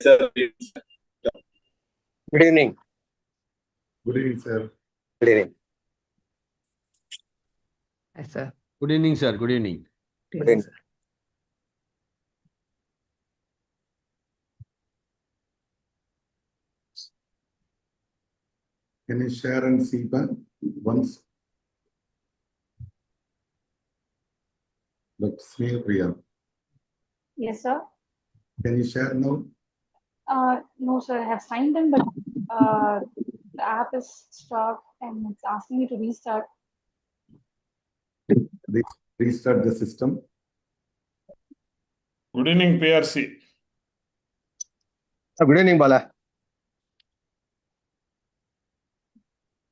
sir. Good evening. Good evening, sir. Good evening. Yes, sir. Good evening, sir. Good evening. Good evening. sir. Can you share and see once? Dr. Sneha Priya, Yes, sir. can you share now? No, sir. I have signed in, but the app is stopped and it's asking me to restart. Restart the system. Good evening, PRC. Good evening, Bala.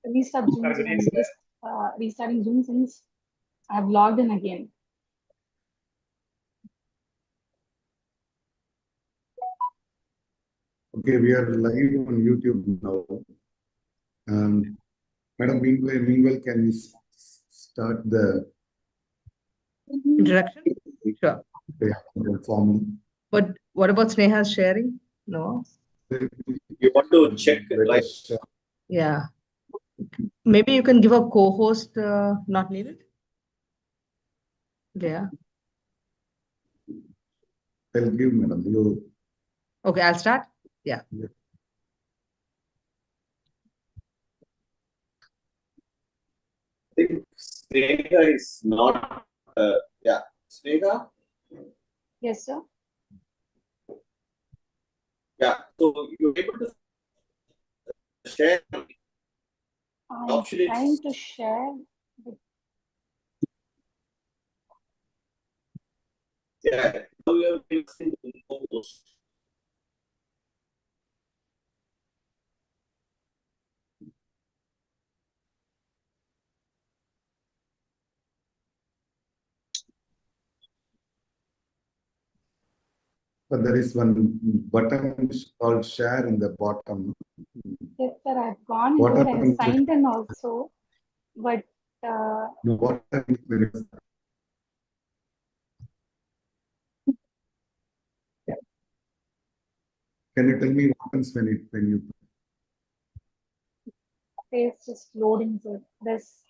Restart Zoom. Good evening, I'm just restarting Zoom since I have logged in again. Okay, we are live on YouTube now. Madam, meanwhile, can you start the Introduction? Sure. form? But what about Sneha's sharing? No. You want to check, Let right? us share. Yeah. Maybe you can give a co-host not needed. Yeah. I'll give, madam. You Okay, I'll start. Yeah. I think Sneha is not. Yeah, Sneha. Yes, sir. Yeah, so you're able to share. I'm Actually, trying to share. But Yeah, now you have been seen in photos. but there is one button called share in the bottom. yes, sir. I've gone What into it and happened to- signed in also, but No, what happens when it's- Can you tell me what happens when you it's just loading. So this.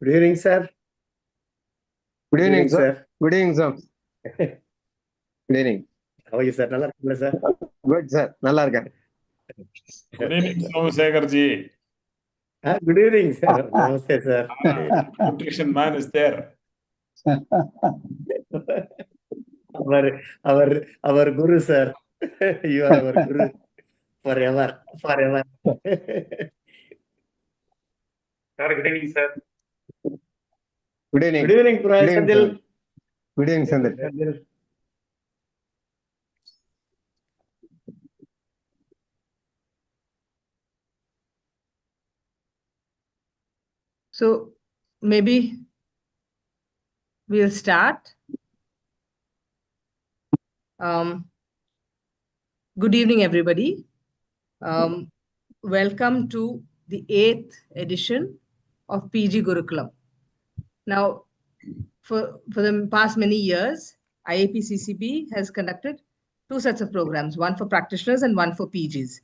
Good evening, sir. Good evening, sir. Good evening, sir. Good evening. How are you, sir? நல்லா இருக்கீங்களா, sir? Good, sir. நல்லா இருக்கேன். Good evening, Somasekhar ji. Good evening, sir. Namaste, sir. Nutrition man is there. our guru, sir. You are our guru forever. Sir, good evening, sir. Good evening. Good evening, Pura. Good evening, Sandil. sir. Good evening, Sandil. So maybe we'll start. Good evening, everybody. Welcome to the 8th edition of PG Gurukulam. Now, for the past many years, IAP-CCP has conducted two sets of programs, one for practitioners and one for PGs.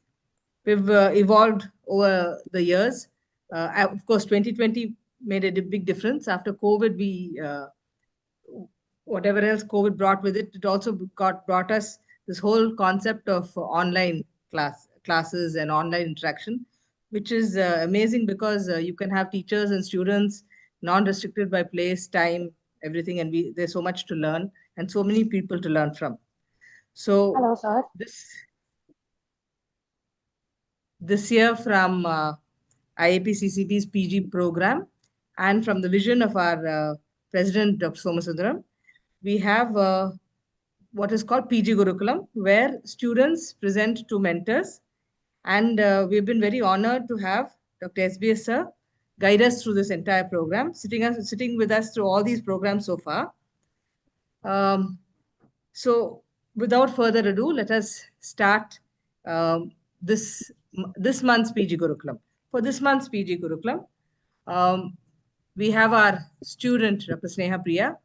We've evolved over the years. Of course, 2020 made a big difference. After COVID, whatever else COVID brought with it, it also brought us this whole concept of online classes and online interaction, which is amazing because you can have teachers and students non-restricted by place, time, everything, and there's so much to learn and so many people to learn from. So Hello, sir. this year from IAP-CCB's PG program and from the vision of our President, Dr. Somasundaram, we have what is called PG Gurukulam, where students present to mentors. And we've been very honored to have Dr. SBS sir guide us through this entire program, sitting with us through all these programs so far. So without further ado, let us start this month's PG Gurukulam. For this month's PG Gurukulam, we have our student, Dr. Sneha Priya,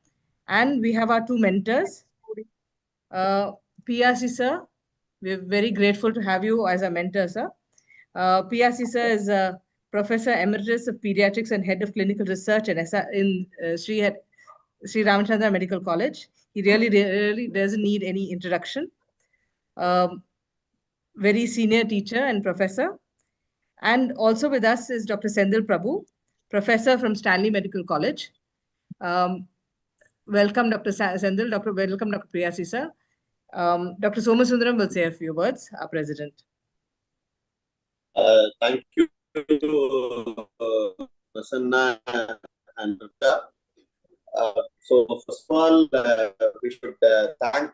and we have our two mentors. PRC sir, we're very grateful to have you as a mentor, sir. PRC sir is a Professor Emeritus of Pediatrics and Head of Clinical Research in Sri Ramachandra Medical College. He really doesn't need any introduction. Very senior teacher and professor. And also with us is Dr. Sendil Prabhu, Professor from Stanley Medical College. Welcome, Dr. Sendil. Welcome, Dr. Priyasi, sir. Dr. Somasundaram will say a few words, our president. Thank you to Prasanna and Dutta. So first of all, we should thank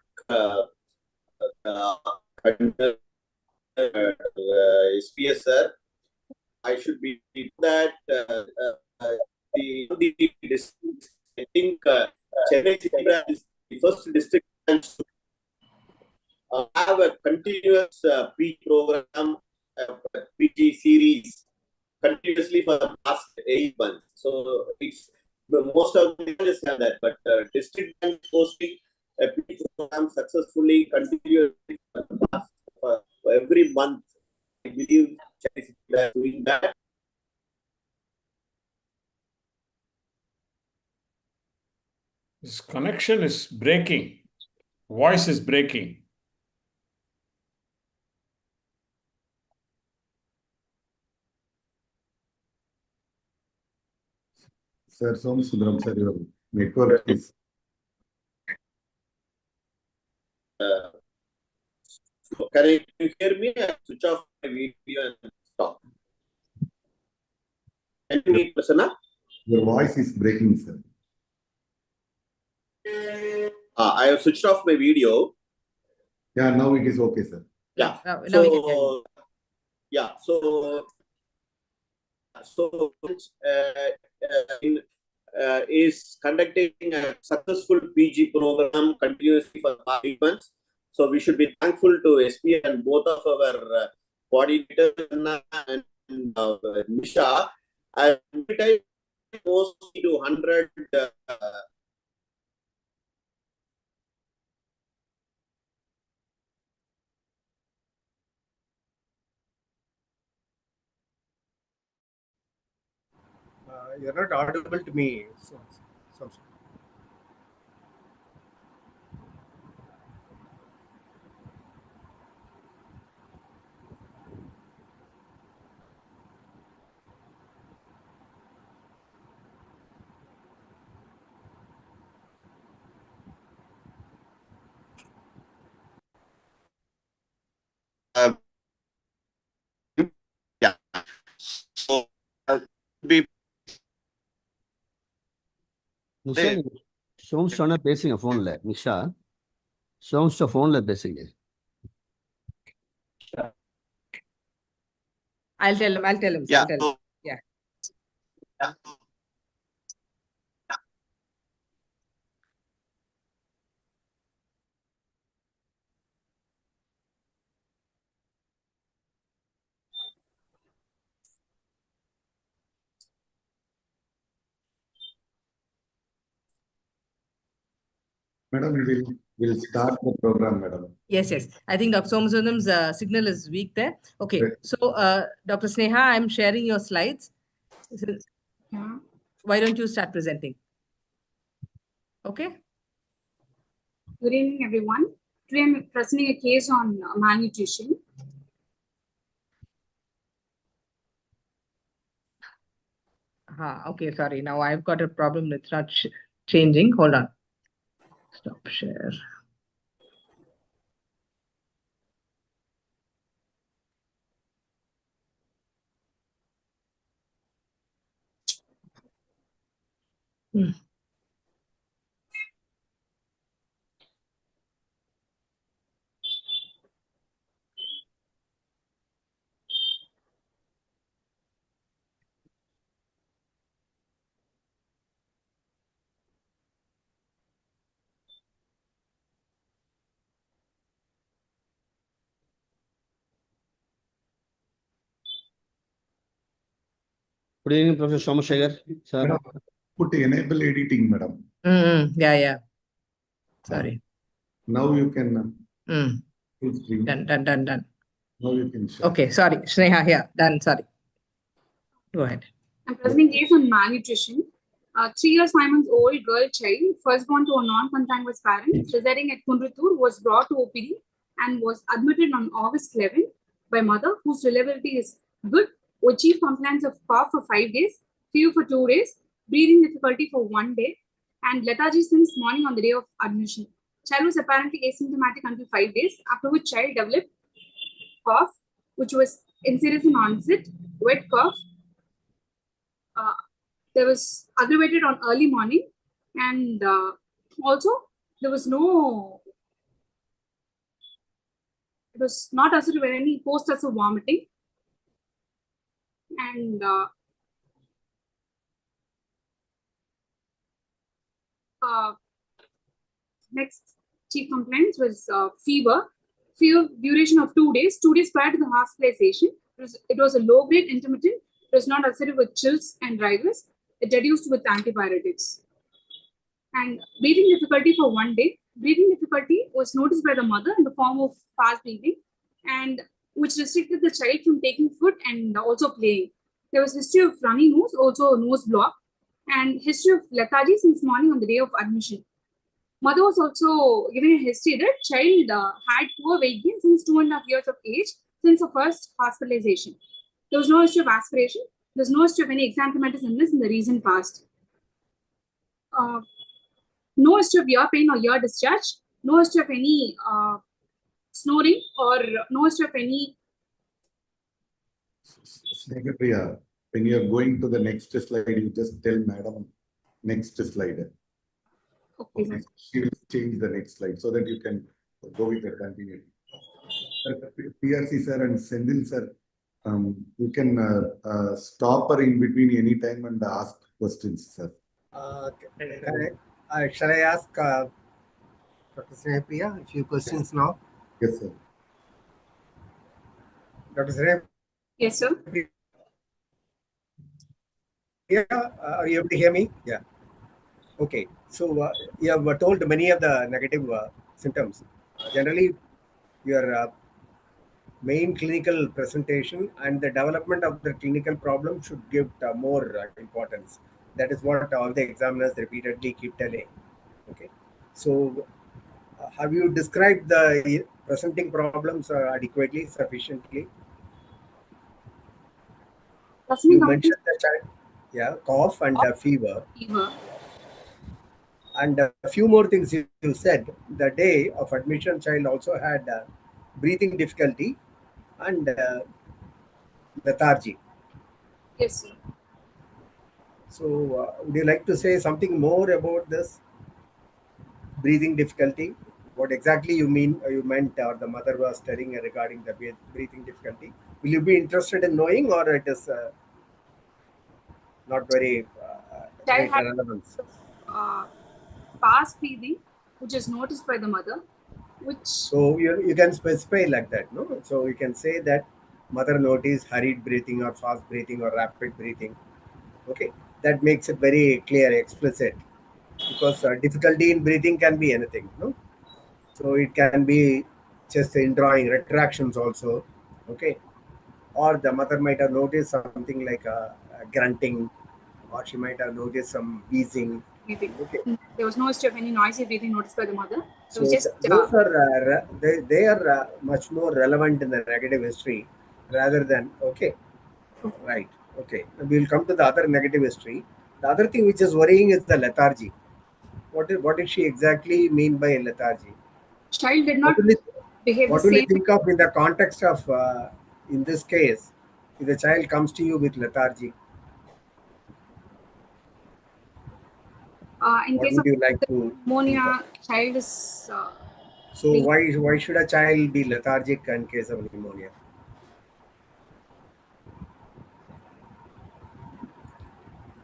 SPS sir. I should be that I think Chennai City is the first district have a continuous PG program, PG series continuously for the past 8 months. So it's most of the colleges have that, but district and posting a PG program successfully continuously for the past every month. I believe Chennai City is doing that. This connection is breaking. Voice is breaking. Sir, Somasundaram, sir, your network is. Can you hear me? I switch off my video and stop. Can you hear me, Prasanna? Your voice is breaking, sir. I have switched off my video. Yeah, now it is okay, sir. Yeah. Now we can hear you. Yeah. Is conducting a successful PG program continuously for 5 months. So we should be thankful to SP and both of our coordinators and Nisha. I invited mostly to 100 You're not audible to me. So. yeah. So be Nisha சோம்ஸ்டான பேசுங்க போன்ல. நிஷா சோம்ஸ்டா போன்ல பேசுங்க. I'll tell him. yeah. Yeah. Madam, we'll start the program, madam. Yes. I think Dr. Somasundaram's signal is weak there. Okay. Right. So, Dr. Sneha, I'm sharing your slides. Yeah. Why don't you start presenting? Okay. Good evening, everyone. Today I'm presenting a case on malnutrition. Okay, sorry. Now I've got a problem. It's not changing. Hold on. Stop share. Good evening, Professor Somashekhar. Sir. Madam, put enable editing, madam. Yeah. Sorry. Now you can full screen. Done. Now you can share. Okay, sorry. Sneha here. Done. Sorry. Go ahead. I'm presenting case on malnutrition. 3 years, 5 months old girl child, first born to a non-consanguineous parent, residing at Kundratur, was brought to OPD and was admitted on August 11 by mother, whose reliability is good, with chief complaints of cough for 5 days, fever for 2 days, breathing difficulty for 1 day, and lethargy since morning on the day of admission. Child was apparently asymptomatic until 5 days, after which child developed cough, which was insidious in onset, wet cough. There was aggravated on early morning, and also there was no, it was not associated with any post-acid vomiting, and next chief complaints was fever duration of 2 days. 2 days prior to the hospitalization, it was a low-grade intermittent. It was not associated with chills and dryness. It reduced with antibiotics. And breathing difficulty for 1 day. Breathing difficulty was noticed by the mother in the form of fast breathing, and which restricted the child from taking food and also playing. There was history of runny nose, also a nose block, and history of lethargy since morning on the day of admission. Mother was also giving a history that child had poor weight gain since 2.5 years of age, since the first hospitalization. There was no history of aspiration. There was no history of any exanthematous illness in the recent past. No history of ear pain or ear discharge. No history of any snoring, or no history of any. Priya, when you are going to the next slide, you just tell madam next slide. Okay. She will change the next slide so that you can go with the continuity. PRC sir and Sendil sir, you can stop her in between any time and ask questions, sir. Shall I ask Dr. Sneha Priya a few questions now? Yes, sir. Dr. Sneha? Yes, sir. Yeah, are you able to hear me? Yeah. Okay. So you have told many of the negative symptoms. Generally, your main clinical presentation and the development of the clinical problem should give more importance. That is what all the examiners repeatedly keep telling. Okay. So have you described the presenting problems adequately, sufficiently? You mentioned the child, yeah, cough and fever. And a few more things you said. The day of admission, child also had breathing difficulty and lethargy. Yes, sir. So would you like to say something more about this breathing difficulty? What exactly you meant, or the mother was telling regarding the breathing difficulty? Will you be interested in knowing, or it is not very great relevance? Fast breathing, which is noticed by the mother, which. So you can specify like that, no? So you can say that mother noticed hurried breathing or fast breathing or rapid breathing. Okay, that makes it very clear, explicit, because difficulty in breathing can be anything, no? So it can be just indrawing, retractions also, okay? Or the mother might have noticed something like a grunting, or she might have noticed some wheezing. Okay. There was no history of any noisy breathing noticed by the mother. So just, those are they are much more relevant in the negative history rather than, okay, right, okay. We'll come to the other negative history. The other thing which is worrying is the lethargy. what did she exactly mean by lethargy? Child did What not will you, behave the what will you same. think of in the context of, in this case, if the child comes to you with lethargy, In what case would of you like to think of? pneumonia, child is So being why should a child be lethargic in case of pneumonia?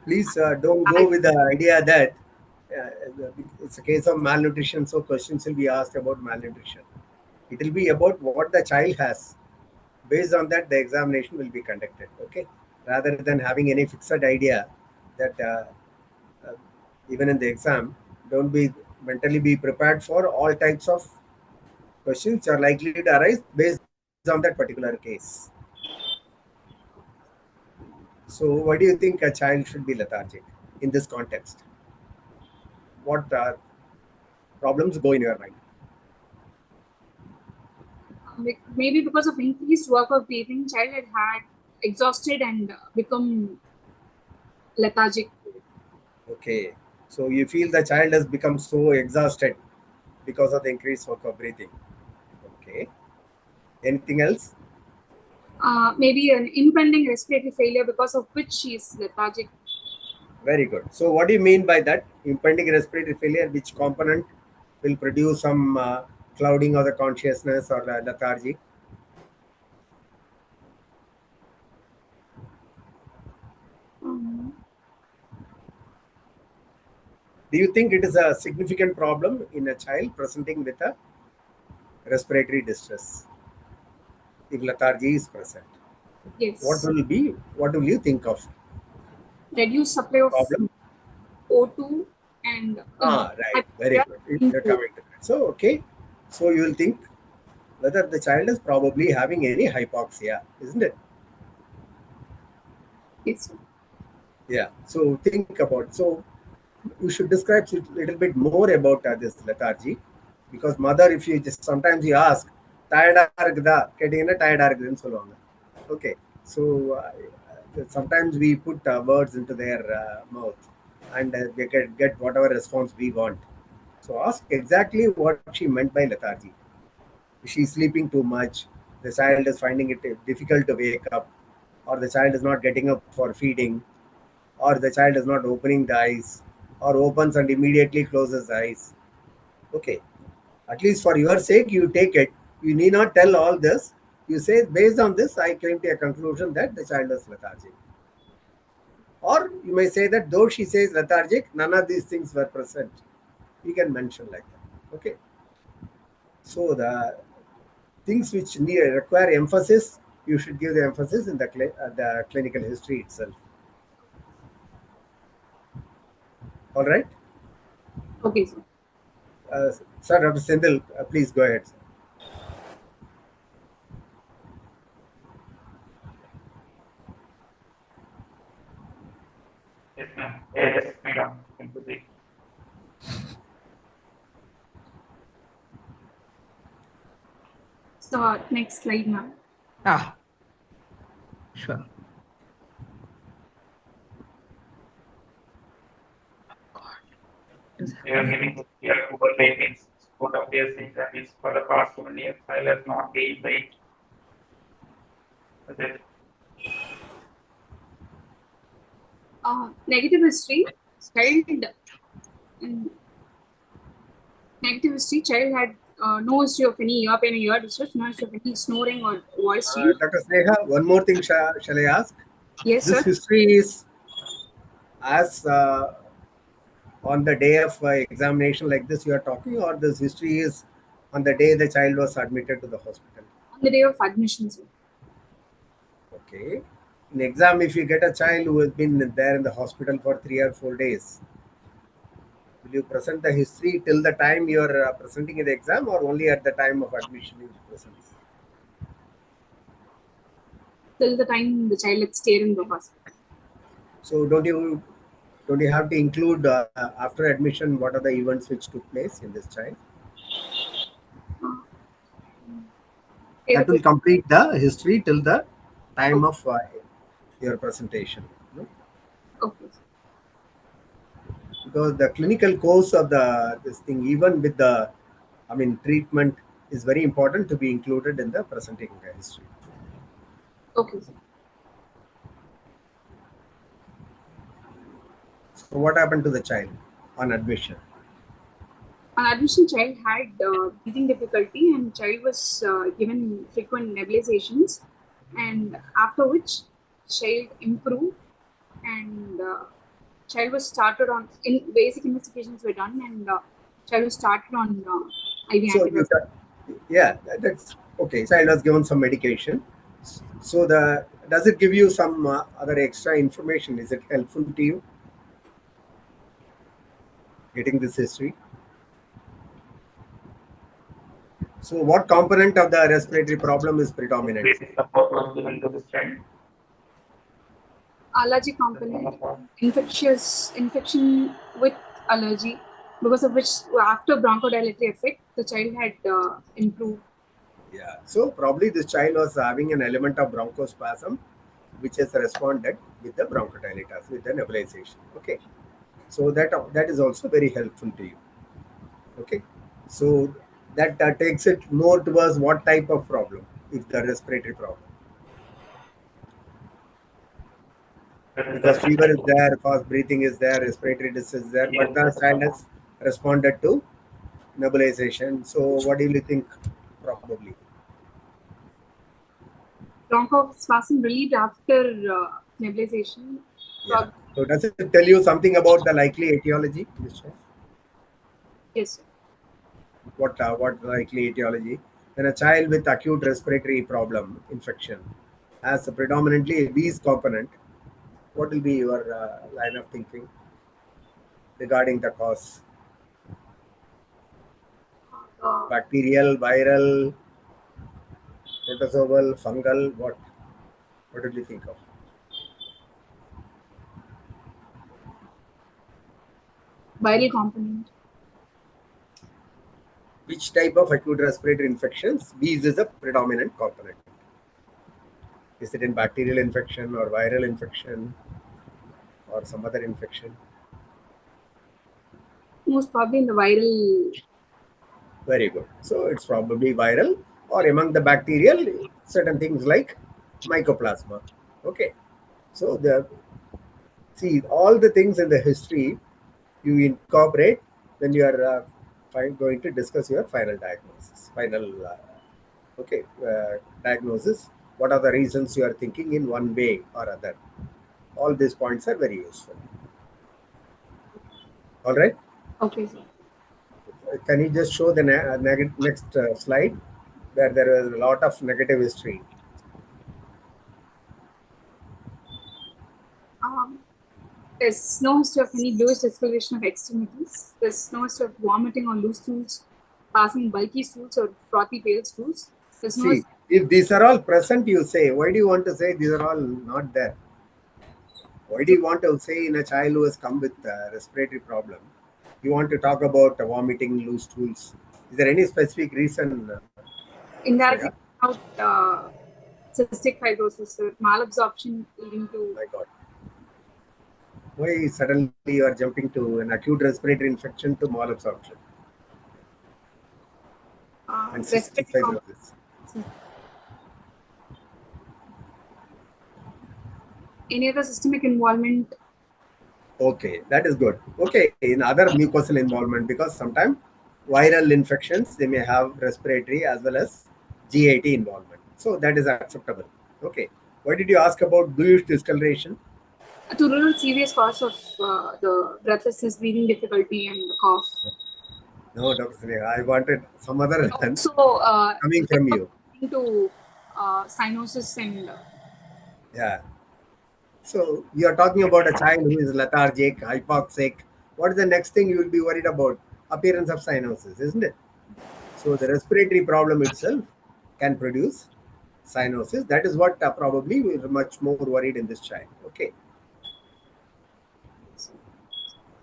Please don't go with the idea that it's a case of malnutrition, so questions will be asked about malnutrition. It will be about what the child has. Based on that, the examination will be conducted. Okay, rather than having any fixed idea that even in the exam, don't be mentally be prepared for all types of questions are likely to arise based on that particular case. So, why do you think a child should be lethargic in this context? What problems go in your mind? maybe because of increased work of breathing, child had exhausted and become lethargic. Okay, so you feel the child has become so exhausted because of the increased work of breathing. Okay, anything else? Maybe an impending respiratory failure because of which she is lethargic. Very good. So, what do you mean by that? Impending respiratory failure, which component will produce some clouding of the consciousness or lethargy? Do you think it is a significant problem in a child presenting with a respiratory distress if lethargy is present? Yes. What will you think of? Reduced supply of Problem? O2 and Right. Very good. You're coming to that. So, okay. So, you will think whether the child is probably having any hypoxia, isn't it? Yes. Yeah. So, think about. So, you should describe a little bit more about this lethargy, because mother, if you just sometimes you ask, tired okay, so sometimes we put words into their mouth and they get whatever response we want. So ask exactly what she meant by lethargy. She's sleeping too much, the child is finding it difficult to wake up, or the child is not getting up for feeding, or the child is not opening the eyes, or opens and immediately closes the eyes. Okay, at least for your sake, you take it. You need not tell all this. You say, based on this, I came to a conclusion that the child is lethargic. Or you may say that though she says lethargic, none of these things were present. You can mention like that. Okay. So the things which require emphasis, you should give the emphasis in the clinical history itself. All right. Okay, sir. Sir, Dr. Sendil, please go ahead. Sir. Yes, ma'am. Yes, madam. So next slide, ma'am. Sure. They are giving here over ratings. What of their things that is for the past 1 year, file has not gained weight. Negative history, child. Negative history, child had no history of any ear pain or ear distress, no history of any snoring or voice change. Dr. Sneha, one more thing shall I ask? Yes, this sir. History is as on the day of examination like this you are talking, or this history is on the day the child was admitted to the hospital? On the day of admission, sir. Okay. In exam, if you get a child who has been there in the hospital for 3 or 4 days, will you present the history till the time you are presenting in the exam, or only at the time of admission you present? Till the time the child is stayed in the hospital. So don't you have to include after admission what are the events which took place in this child? That will complete the history till the time of your presentation. No? Okay. because the clinical course of this thing, even with the, treatment, is very important to be included in the presenting history. Okay, sir. So what happened to the child on admission? On admission, child had breathing difficulty, and child was given frequent nebulizations, and after which child improved, and child was started on basic investigations were done, and child was started on IV So antibiotics. yeah, that's okay. Child was given some medication. So does it give you some other extra information? Is it helpful to you getting this history? So what component of the respiratory problem is predominant? Basic support was given to this child. Allergy component, infection with allergy, because of which after bronchodilatory effect, the child had improved. Yeah. So probably this child was having an element of bronchospasm, which has responded with the bronchodilators, with the nebulization. Okay. So that is also very helpful to you. Okay. So that takes it more towards what type of problem, if the respiratory problem. Because fever is there, fast breathing is there, respiratory distress is there, but the child has responded to nebulization. So what do you think probably? Bronchospasm relieved after nebulization. Yeah. So does it tell you something about the likely etiology? Yes, sir. What likely etiology? When a child with acute respiratory problem, infection, has a predominantly a B's component, what will be your line of thinking regarding the cause? Bacterial, viral, protozoal, fungal, what did you think of? Viral component. Which type of acute respiratory infections? B's is a predominant component. Is it in bacterial infection or viral infection or some other infection? Most probably in the viral. Very good. So it's probably viral, or among the bacterial, certain things like mycoplasma. Okay. So see all the things in the history you incorporate when you are going to discuss your final diagnosis. Diagnosis. What are the reasons you are thinking in one way or other? All these points are very useful. All right. Okay, sir. Can you just show the next slide where there is a lot of negative history? There's no history of any bluish discoloration of extremities. There's no history of vomiting or loose stools, passing bulky stools or frothy pale stools. There's no. See, if these are all present, you say, why do you want to say these are all not there? Why do you want to say in a child who has come with a respiratory problem, you want to talk about vomiting, loose stools? Is there any specific reason? Indirectly about cystic fibrosis, malabsorption leading to. My God. Why suddenly you are jumping to an acute respiratory infection to malabsorption? And cystic fibrosis. Any other systemic involvement? Okay, that is good. Okay, in other mucosal involvement, because sometimes viral infections, they may have respiratory as well as GIT involvement. So that is acceptable. Okay. Why did you ask about bluish discoloration? To rule out serious cause of the breathlessness, breathing difficulty, and cough. No, Dr. Sneha, I wanted some other So, coming from you. Into cyanosis and. Yeah. So you are talking about a child who is lethargic, hypoxic. What is the next thing you will be worried about? Appearance of cyanosis, isn't it? So the respiratory problem itself can produce cyanosis. That is what probably we're much more worried in this child. Okay.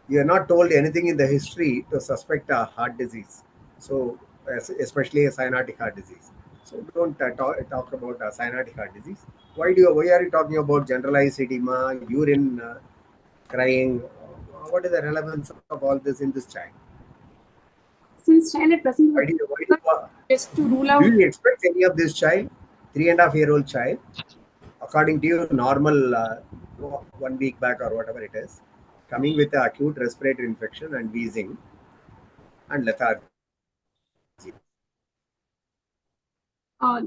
You are not told anything in the history to suspect a heart disease. So especially a cyanotic heart disease. So don't talk about cyanotic heart disease. Why are you talking about generalized edema, urine crying? what is the relevance of all this in this child? Since child at present, just to rule out. Do you expect any of this child, 3.5-year-old child, according to your normal 1 week back or whatever it is, coming with an acute respiratory infection and wheezing and lethargy?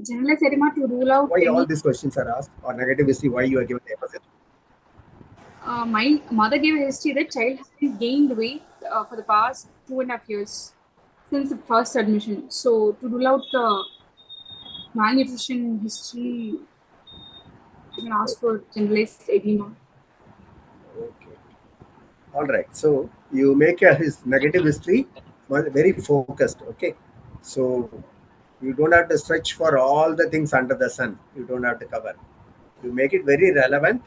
Generalized edema to rule out. Why all these questions are asked, or negative history? Why you are given the opposite? My mother gave a history that child has gained weight for the past 2.5 years since the first admission. So to rule out the malnutrition history, you can ask for generalized edema. Okay. All right. So you make a negative history very focused. Okay. So you don't have to stretch for all the things under the sun. You don't have to cover. You make it very relevant.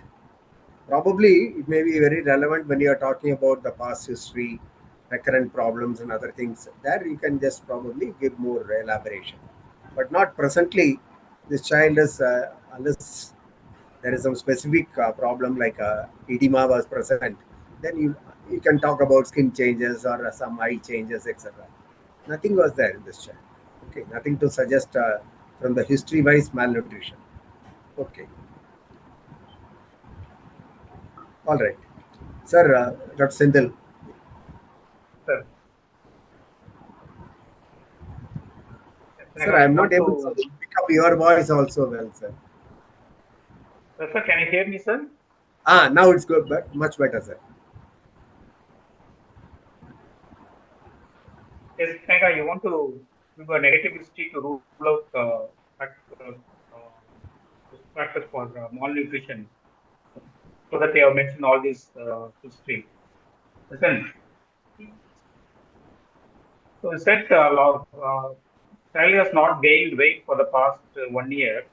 Probably it may be very relevant when you are talking about the past history, recurrent problems and other things. There you can just probably give more elaboration. But not presently. This child is, unless there is some specific problem like edema was present, then you can talk about skin changes or some eye changes, etc. Nothing was there in this child. Okay, nothing to suggest from the history-wise malnutrition. Okay. All right. Sir, Dr. Sindel. Sir. Sir, I am not able to pick up your voice also well, sir. Sir, can you hear me, sir? Now it's good, but much better, sir. Yes, Snega, you want to give a negative history to rule out factors for malnutrition, so that they have mentioned all these history. Listen. So you said child has not gained weight for the past 1 year.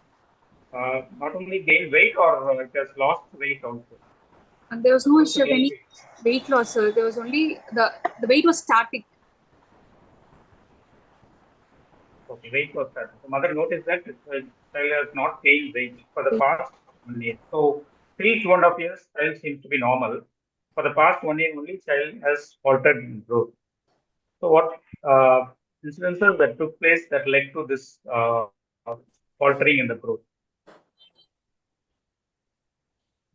Not only gained weight, or it has lost weight also. And there was no issue of any weight loss, sir. There was only the weight was static. Okay, weight was static. So mother noticed that child has not gained weight for the past 1 year. So till 2.5 years, child seems to be normal. For the past 1 year only, child has altered in growth. So what incidences that took place that led to this altering in the growth?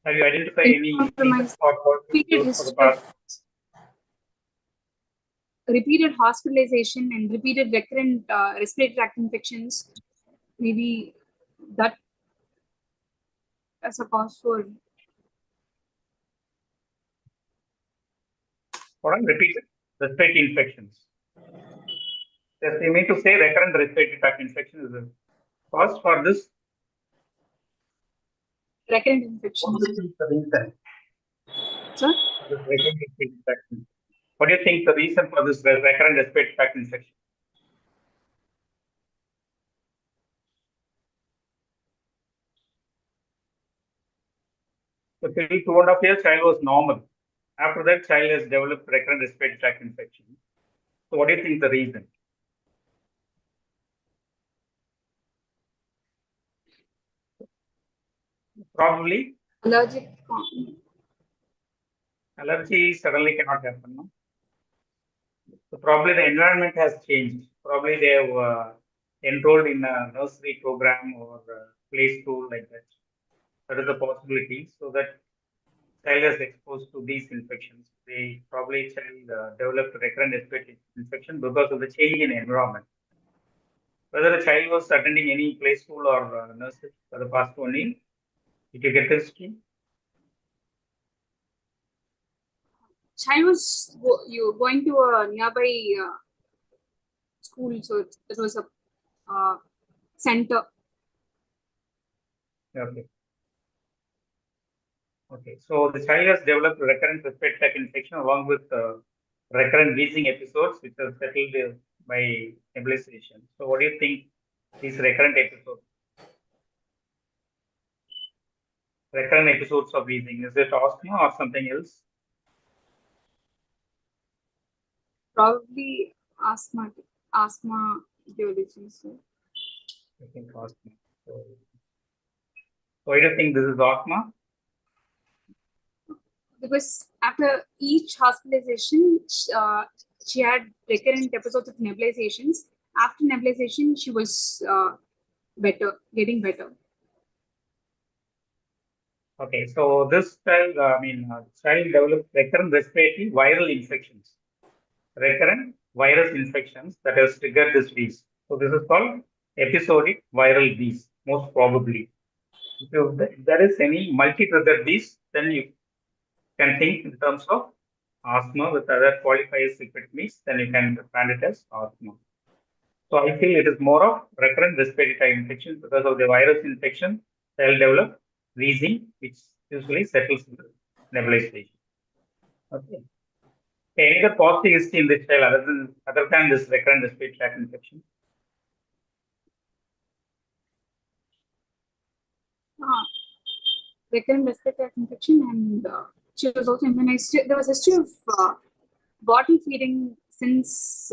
Have you identified any reasons for growth for the past? Repeated hospitalization and repeated recurrent respiratory tract infections, maybe that as a cause for. What are repeated respiratory infections? Yes, you mean to say recurrent respiratory tract infection is a cause for this? Recurrent infections. What do you think the reason? Sir? What do you think the reason for this recurrent respiratory tract infection? So till 2.5 years, child was normal. After that, child has developed recurrent respiratory tract infection. So what do you think the reason? Probably allergic. Allergy suddenly cannot happen. No? So probably the environment has changed. Probably they have enrolled in a nursery program or play school like that. That is a possibility. So that child is exposed to these infections. They probably child developed recurrent respiratory infection because of the change in environment. Whether the child was attending any play school or nursery for the past 1 year, did you get the history? Child was going to a nearby school, so it was a center. Okay. Okay. So the child has developed recurrent respiratory tract infection along with recurrent wheezing episodes, which are settled by nebulization. So what do you think these recurrent episodes? Recurrent episodes of wheezing, is it asthma or something else? Probably asthma etiology. So. I think asthma. So why do you think this is asthma? because after each hospitalization, she had recurrent episodes of nebulizations. After nebulization, she was better, getting better. Okay, so this child, child developed recurrent respiratory viral infections. Recurrent virus infections that has triggered this wheeze. So this is called episodic viral wheeze, most probably. If there is any multi-trigger wheeze, then you can think in terms of asthma with other qualifiers if it means, then you can brand it as asthma. So I feel it is more of recurrent respiratory tract infection because of the virus infection, cell develop wheezing, which usually settles with nebulization. Okay. Any other positive history in this child other than this recurrent respiratory tract infection? Recurrent respiratory tract infection, and she was also immunized. There was a history of bottle feeding since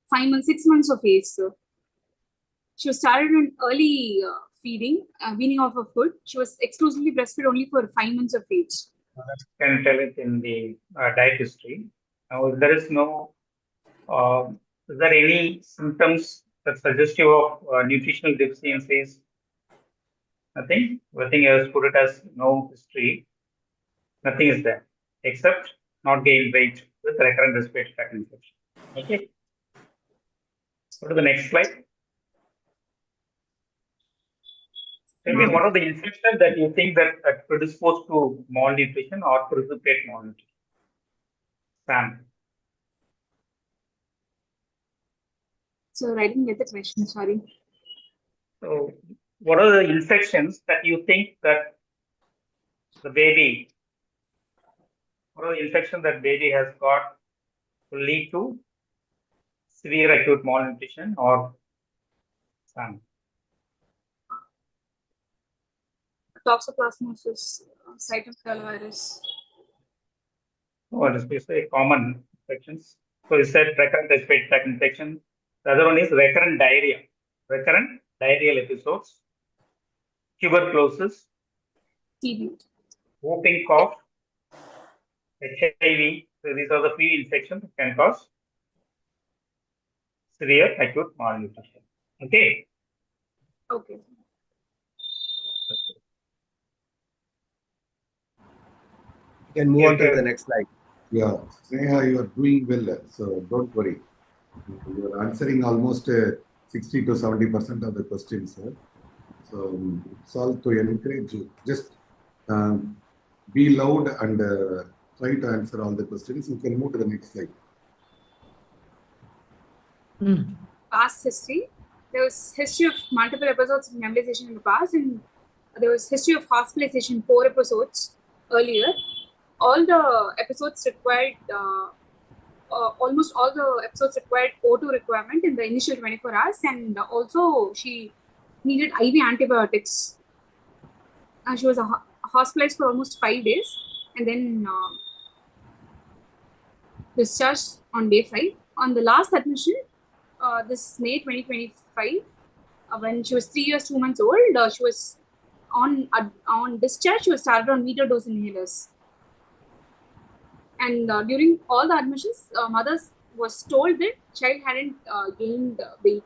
6 months of age. So she was started on early feeding, weaning off of food. She was exclusively breastfed only for 5 months of age. Can tell it in the diet history. Now, if there is no, is there any symptoms that suggestive of nutritional deficiencies? Nothing. Nothing else. Put it as no history. Nothing is there except not gain weight with recurrent respiratory tract infection. Okay. Go to the next slide. Tell me, what are the infections that you think that predispose to malnutrition or precipitate malnutrition? Sam. So I didn't get the question, sorry. So what are the infections that you think that the baby, what are the infections that baby has got will lead to severe acute malnutrition or Sam? Toxoplasmosis, cytomegalovirus. Oh, this is a common infections. So you said recurrent respiratory tract infection. The other one is recurrent diarrhea. Recurrent diarrheal episodes. Tuberculosis. TB. Whooping cough. HIV. So these are the few infections that can cause severe acute malnutrition. Okay. Okay. You can move on to the next slide. Yeah, Sneha, you are doing well, so don't worry. You are answering almost 60 to 70% of the questions, sir. So it's all to encourage you. Just be loud and try to answer all the questions. You can move to the next slide. Past history. There was history of multiple episodes of nebulization in the past, and there was history of hospitalization, 4 episodes earlier. All the episodes required, almost all the episodes required O2 requirement in the initial 24 hours, and also she needed IV antibiotics. She was hospitalized for almost 5 days, and then discharged on day 5. On the last admission, this May 2025, when she was 3 years 2 months old, she was on discharge. She was started on meter dose inhalers. And during all the admissions, mothers was told that child hadn't gained weight.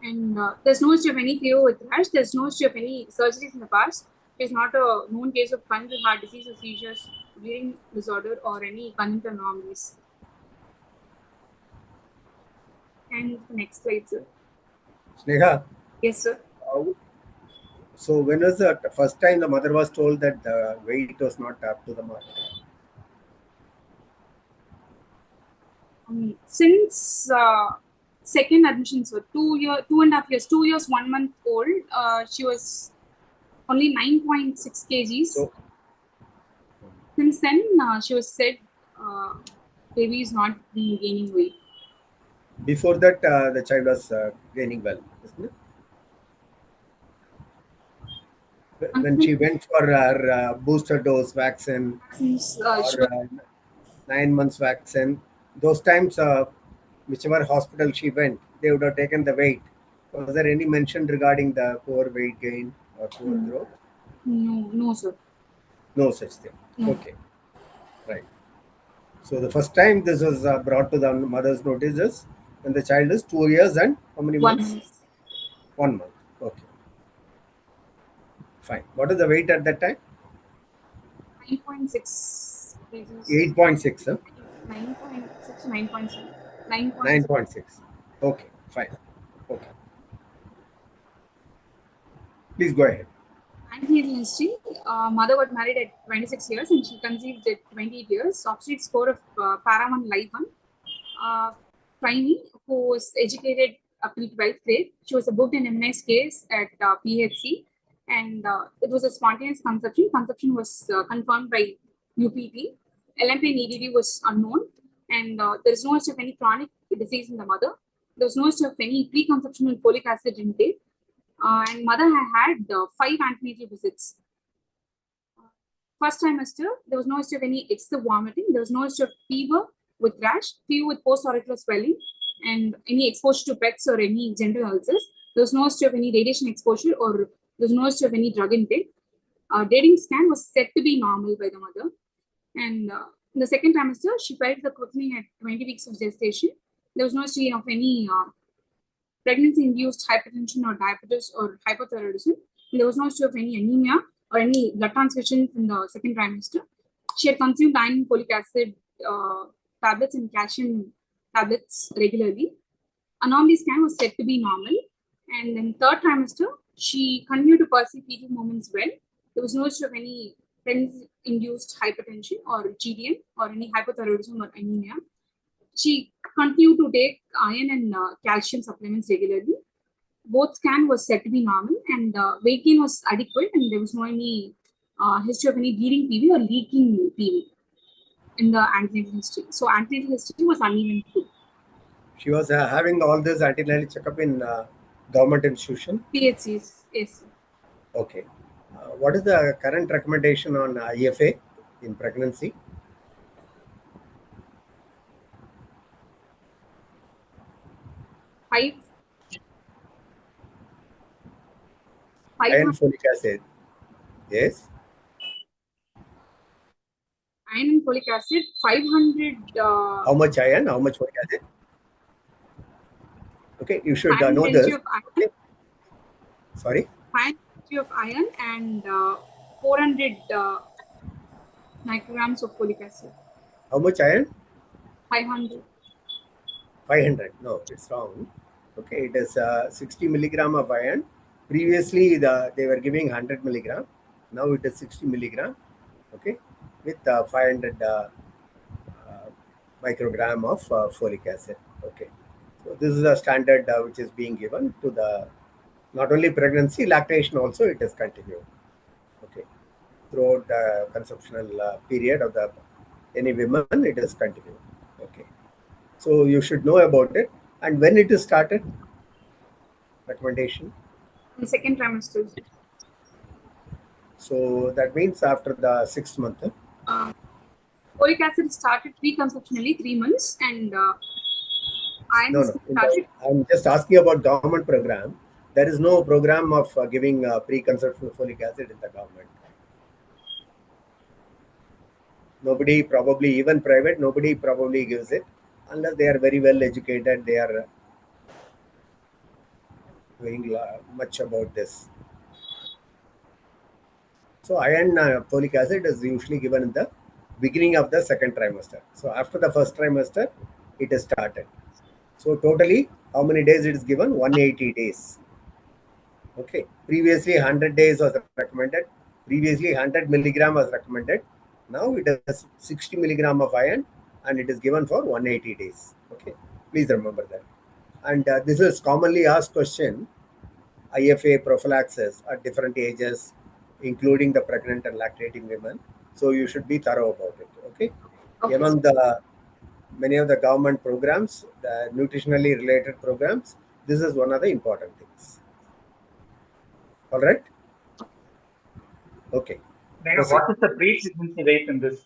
And there's no history of any fever with rash. There's no history of any surgeries in the past. There's not a known case of congenital heart disease or seizures, bleeding disorder, or any congenital anomalies. And the next slide, sir. Sneha? Yes, sir. So when was the first time the mother was told that the weight was not up to the mark? Since second admission, so 2.5 years, 2 years, 1 month old, she was only 9.6 kgs. So, since then, she was said baby is not gaining weight. Before that, the child was gaining well, isn't it? When she went for her booster dose vaccine or 9 months vaccine, those times, whichever hospital she went, they would have taken the weight. Was there any mention regarding the poor weight gain or poor growth? No, sir. No such thing. No. Okay. Right. So the first time this was brought to the mother's notices when the child is 2 years and how many 1 months? month. 1 month. Okay. Fine. What is the weight at that time? 9.6. 8.6. Huh? 9.6, 9.7. 9.6. 9.6. Okay. Fine. Okay. Please go ahead. Antenatal history. Mother got married at 26 years and she conceived at 28 years. Obstetric score of para 1 live 1. Primary, who was educated up till 12th grade. She was a booked and immunized case at PHC, and it was a spontaneous conception. Conception was confirmed by UPT. LMP and EDD was unknown, and there is no history of any chronic disease in the mother. There was no history of any preconceptional folic acid intake, and mother had 5 antenatal visits. First trimester, there was no history of any excessive vomiting. There was no history of fever with rash, fever with post-auricular swelling, and any exposure to pets or any genital ulcers. There was no history of any radiation exposure or there was no history of any drug intake. Dating scan was said to be normal by the mother. And in the second trimester, she felt the quickening at 20 weeks of gestation. There was no history of any pregnancy-induced hypertension or diabetes or hypothyroidism. There was no history of any anemia or any blood transfusions in the second trimester. She had consumed iron and folic acid tablets and calcium tablets regularly. Anomaly scan was said to be normal. And in third trimester, she continued to perceive fetal movements well. There was no history of any pregnancy-induced hypertension or GDM or any hypothyroidism or anemia. She continued to take iron and calcium supplements regularly. Both scan was said to be normal and weight gain was adequate, and there was no any history of any bleeding PV or leaking PV in the antenatal history. So antenatal history was uneventful. She was having all this antenatal checkup in government institution? PHCs, yes. Okay. What is the current recommendation on IFA in pregnancy? Iron folic acid. Yes. Iron and folic acid, 500. How much iron? How much folic acid? Okay, you should know this. Okay. Sorry? 500 of iron and 400 micrograms of folic acid. How much iron? 500. 500. No, it's wrong. Okay, it is 60 milligram of iron. Previously, they were giving 100 milligram. Now it is 60 milligram. Okay, with 500 microgram of folic acid. Okay, so this is the standard which is being given to the not only pregnancy, lactation also it is continued. Okay, throughout the conceptional period of the any women it is continued. Okay, so you should know about it and when it is started. Recommendation. In second trimester. So that means after the 6th month. Folic acid started preconceptionally 3 months and no, I'm just asking about government program. There is no program of giving preconceptional folic acid in the government. Nobody probably, even private, nobody probably gives it unless they are very well educated. They are doing much about this. So iron folic acid is usually given in the beginning of the second trimester. So after the first trimester, it is started. So totally, how many days it is given? 180 days. Okay. Previously, 100 days was recommended. Previously, 100 milligram was recommended. Now it is 60 milligram of iron and it is given for 180 days. Okay. Please remember that. And this is commonly asked question. IFA prophylaxis at different ages, including the pregnant and lactating women. So you should be thorough about it. Okay. Among the many of the government programs, the nutritionally related programs, this is one of the important things. All right. Okay. What is the pre-pregnancy weight in this?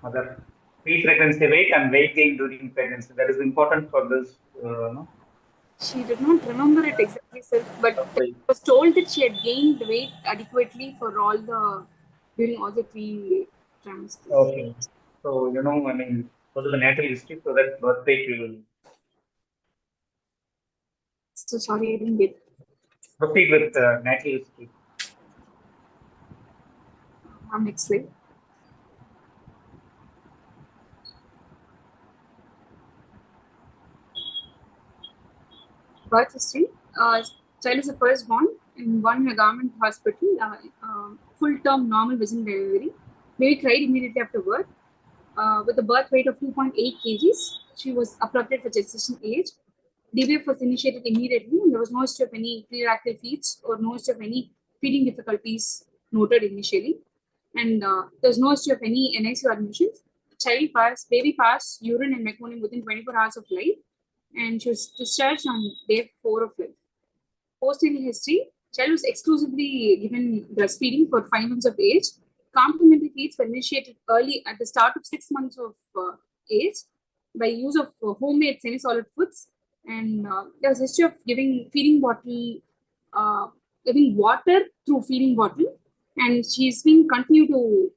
Mother, pre-pregnancy weight and weight gain during pregnancy. That is important for this. No? She did not remember it exactly, sir, but was told that she had gained weight adequately for during all the 3 trimesters. Okay. So, I mean, go to the natal history so that birth weight will So sorry, I didn't get. proceed with natal history. Next slide. Birth history. Child is the first born in one government hospital, full-term normal vaginal delivery. Baby cried immediately after birth. With a birth weight of 2.8 kgs, she was appropriate for gestation age. DBF was initiated immediately, and there was no history of any prereactive feeds or no history of any feeding difficulties noted initially. And there was no history of any NICU admissions. Baby passed urine and meconium within 24 hours of life, and she was discharged on day 4 of life. Post-natal history, child was exclusively given breastfeeding for 5 months of age. Complementary feeds were initiated early at the start of 6 months of age by use of homemade semi-solid foods. And there was history of giving water through feeding bottle. And she's been continued to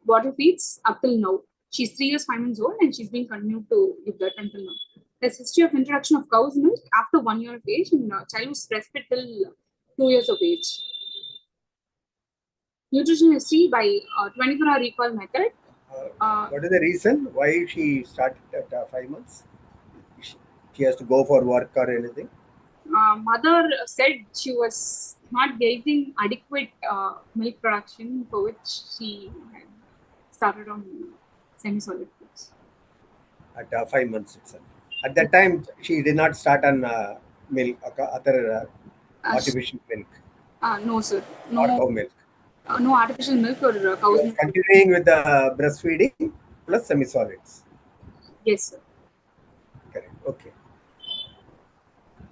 bottle feeds up till now. She's 3 years, 5 months old, and she's been continued to give that until now. There's history of introduction of cow's milk after 1 year of age, and child was breastfed till 2 years of age. Nutrition history by 24-hour recall method. What is the reason why she started at 5 months? She has to go for work or anything? Mother said she was not getting adequate milk production, for which she had started on semi-solid foods. At 5 months itself. At that time, she did not start on milk, other artificial milk. No, sir. No. Or cow milk. No artificial milk or cow's milk. Continuing with the breastfeeding plus semi-solids. Yes, sir. Correct. Okay.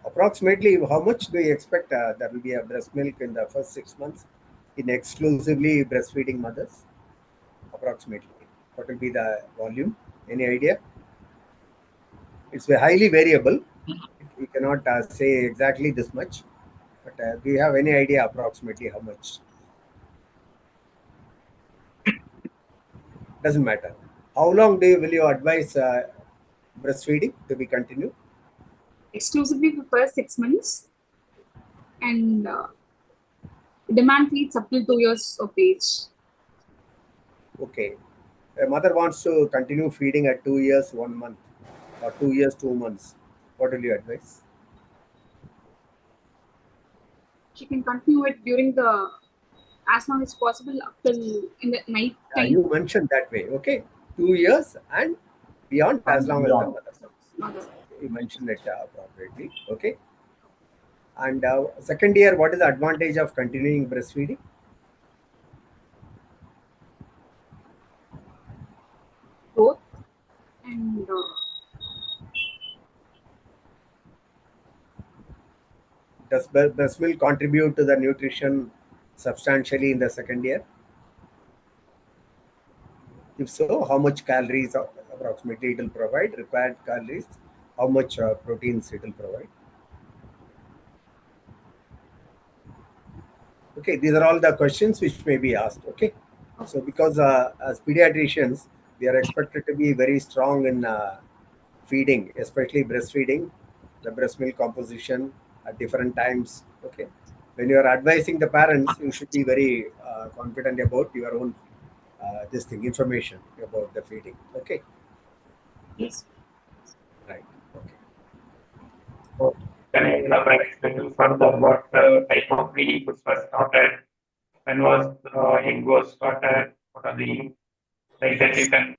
Approximately, how much do you expect there will be a breast milk in the first 6 months in exclusively breastfeeding mothers? Approximately. What will be the volume? Any idea? It's highly variable. We cannot say exactly this much, but do you have any idea approximately how much? Doesn't matter. How long will you advise breastfeeding to be continued? Exclusively for first 6 months, and demand feeds up till 2 years of age. Okay. A mother wants to continue feeding at 2 years, 1 month, or 2 years, 2 months. What will you advise? She can continue it during as long as possible up till in the night time. You mentioned that way, okay? 2 years and beyond, as long as the mother. You mentioned it appropriately, okay? And second year, what is the advantage of continuing breastfeeding? Growth and does breast milk contribute to the nutrition substantially in the second year? If so, how much calories approximately it will provide, required calories, how much proteins it will provide? Okay, these are all the questions which may be asked, okay? So because as pediatricians, we are expected to be very strong in feeding, especially breastfeeding, the breast milk composition at different times, okay? When you are advising the parents, you should be very confident about your own information about the feeding, okay? Yes. Right, okay. So, can I elaborate a little further what type of feeding was first started? When was egg was started? What are the like that you can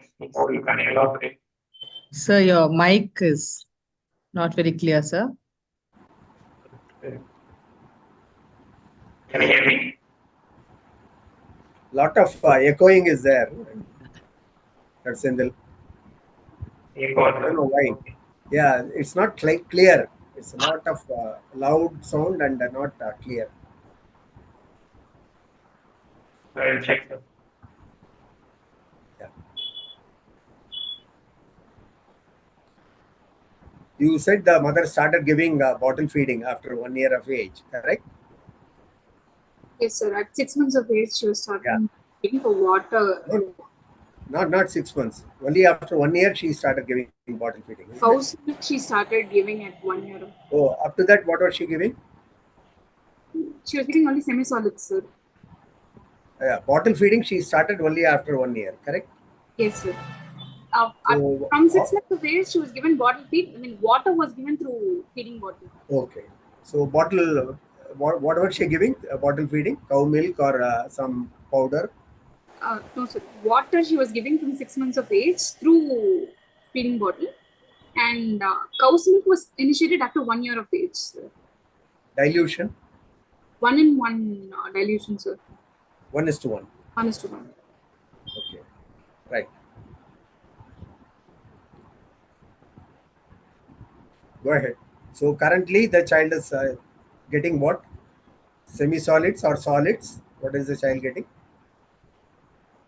elaborate? Sir, your mic is not very clear, sir. Can you hear me? Lot of echoing is there. That's in the. I don't know why. Yeah, it's not clear. It's a lot of loud sound and not clear. I'll check that. Yeah. You said the mother started giving bottle feeding after 1 year of age, correct? Yes, sir. At 6 months of age, she was starting giving for water. Not 6 months. Only after 1 year she started giving bottle feeding. Cow's milk she started giving at 1 year. Oh, up to that, what was she giving? She was giving only semi-solids, sir. Bottle feeding she started only after 1 year, correct? Yes, sir. So, From 6 months of age, she was given bottle feed. I mean, water was given through feeding bottle. okay. So bottle, what was she giving? Bottle feeding, cow milk or some powder? No, sir. Water she was giving from 6 months of age through feeding bottle. And cow's milk was initiated after 1 year of age, sir. Dilution? 1-in-1 dilution, sir. 1:1. 1:1. Okay, right. Go ahead. So currently the child is getting what? Semi-solids or solids? What is the child getting?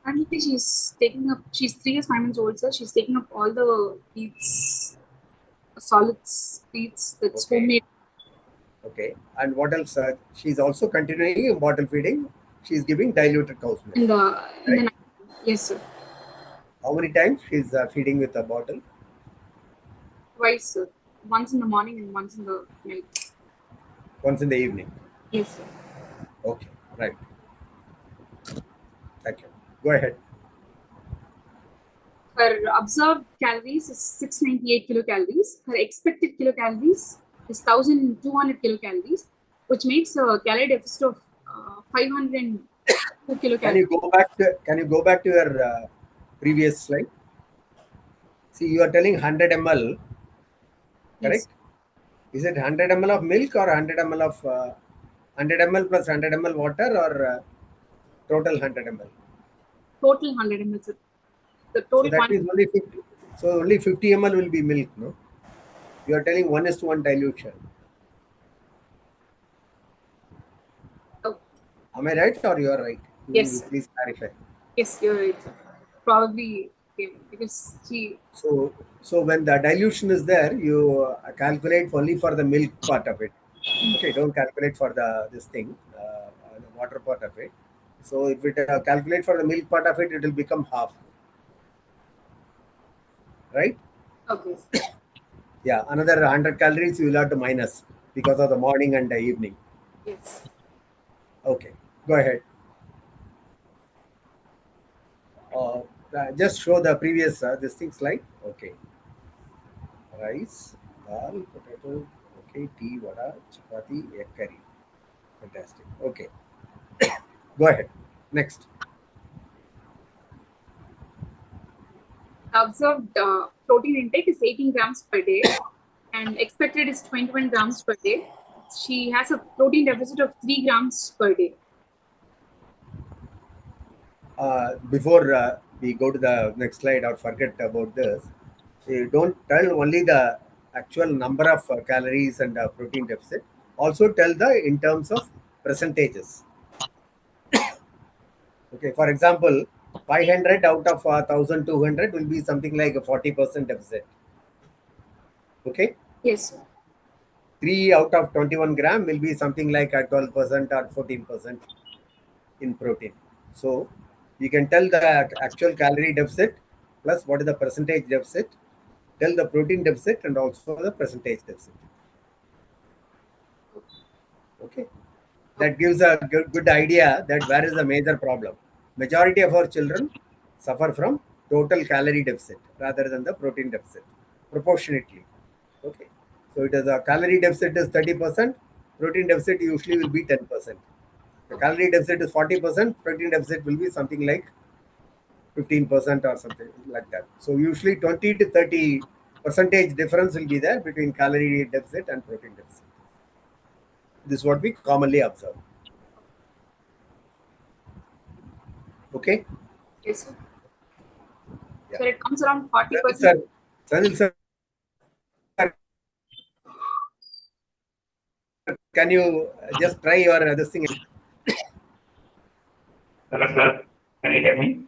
Currently, she's taking up. She's 3 years 5 months old, sir. She's taking up all the feeds, solids, feeds that's homemade. Okay. And what else? She's also continuing in bottle feeding. She's giving diluted cow's milk. In the night. Yes, sir. How many times she's feeding with a bottle? Twice, sir. Once in the morning and once in the night. Once in the evening. Yes, sir. Okay, right. Thank you. Go ahead. Her observed calories is 698 kilocalories. Her expected kilocalories is 1200 kilocalories, which makes a calorie deficit of 502 kilocalories. Can you go back to your previous slide? See, you are telling 100 ml, correct? Yes. Is it 100 ml of milk or 100 ml of 100 ml plus 100 ml water or total 100 ml? Total 100 ml, sir. The total so that is only 50. So only 50 ml will be milk, no? You are telling 1:1 dilution. Oh. Am I right or you are right? Yes. Please clarify. Yes, you're right, sir. Probably because she. So when the dilution is there, you calculate only for the milk part of it. Okay, don't calculate for the water part of it. So if it calculate for the milk part of it, it will become half. Right? Okay. Yeah, another 100 calories you will have to minus because of the morning and the evening. Yes. Okay, go ahead. Just show the previous this thing slide. Okay. Rice, dal, potato, okay, tea, vada, chapati, egg curry. Fantastic. Okay. Go ahead. Next. Observed protein intake is 18 grams per day and expected is 21 grams per day. She has a protein deficit of 3 grams per day. Before we go to the next slide or forget about this, don't tell only the actual number of calories and protein deficit. Also tell in terms of percentages. Okay, for example, 500 out of 1200 will be something like a 40% deficit. Okay? Yes, sir. 3 out of 21 gram will be something like a 12% or 14% in protein. So you can tell the actual calorie deficit plus what is the percentage deficit, tell the protein deficit and also the percentage deficit. Okay. That gives a good idea that where is the major problem. Majority of our children suffer from total calorie deficit rather than the protein deficit proportionately. Okay. So it is a calorie deficit is 30%, protein deficit usually will be 10%. The calorie deficit is 40%, protein deficit will be something like 15% or something like that. So usually 20 to 30% difference will be there between calorie deficit and protein deficit. This is what we commonly observe. Okay? Yes, sir. Yeah. So it comes around 40%. Sanil sir, can you just try your this thing? Hello, sir. Can you hear me?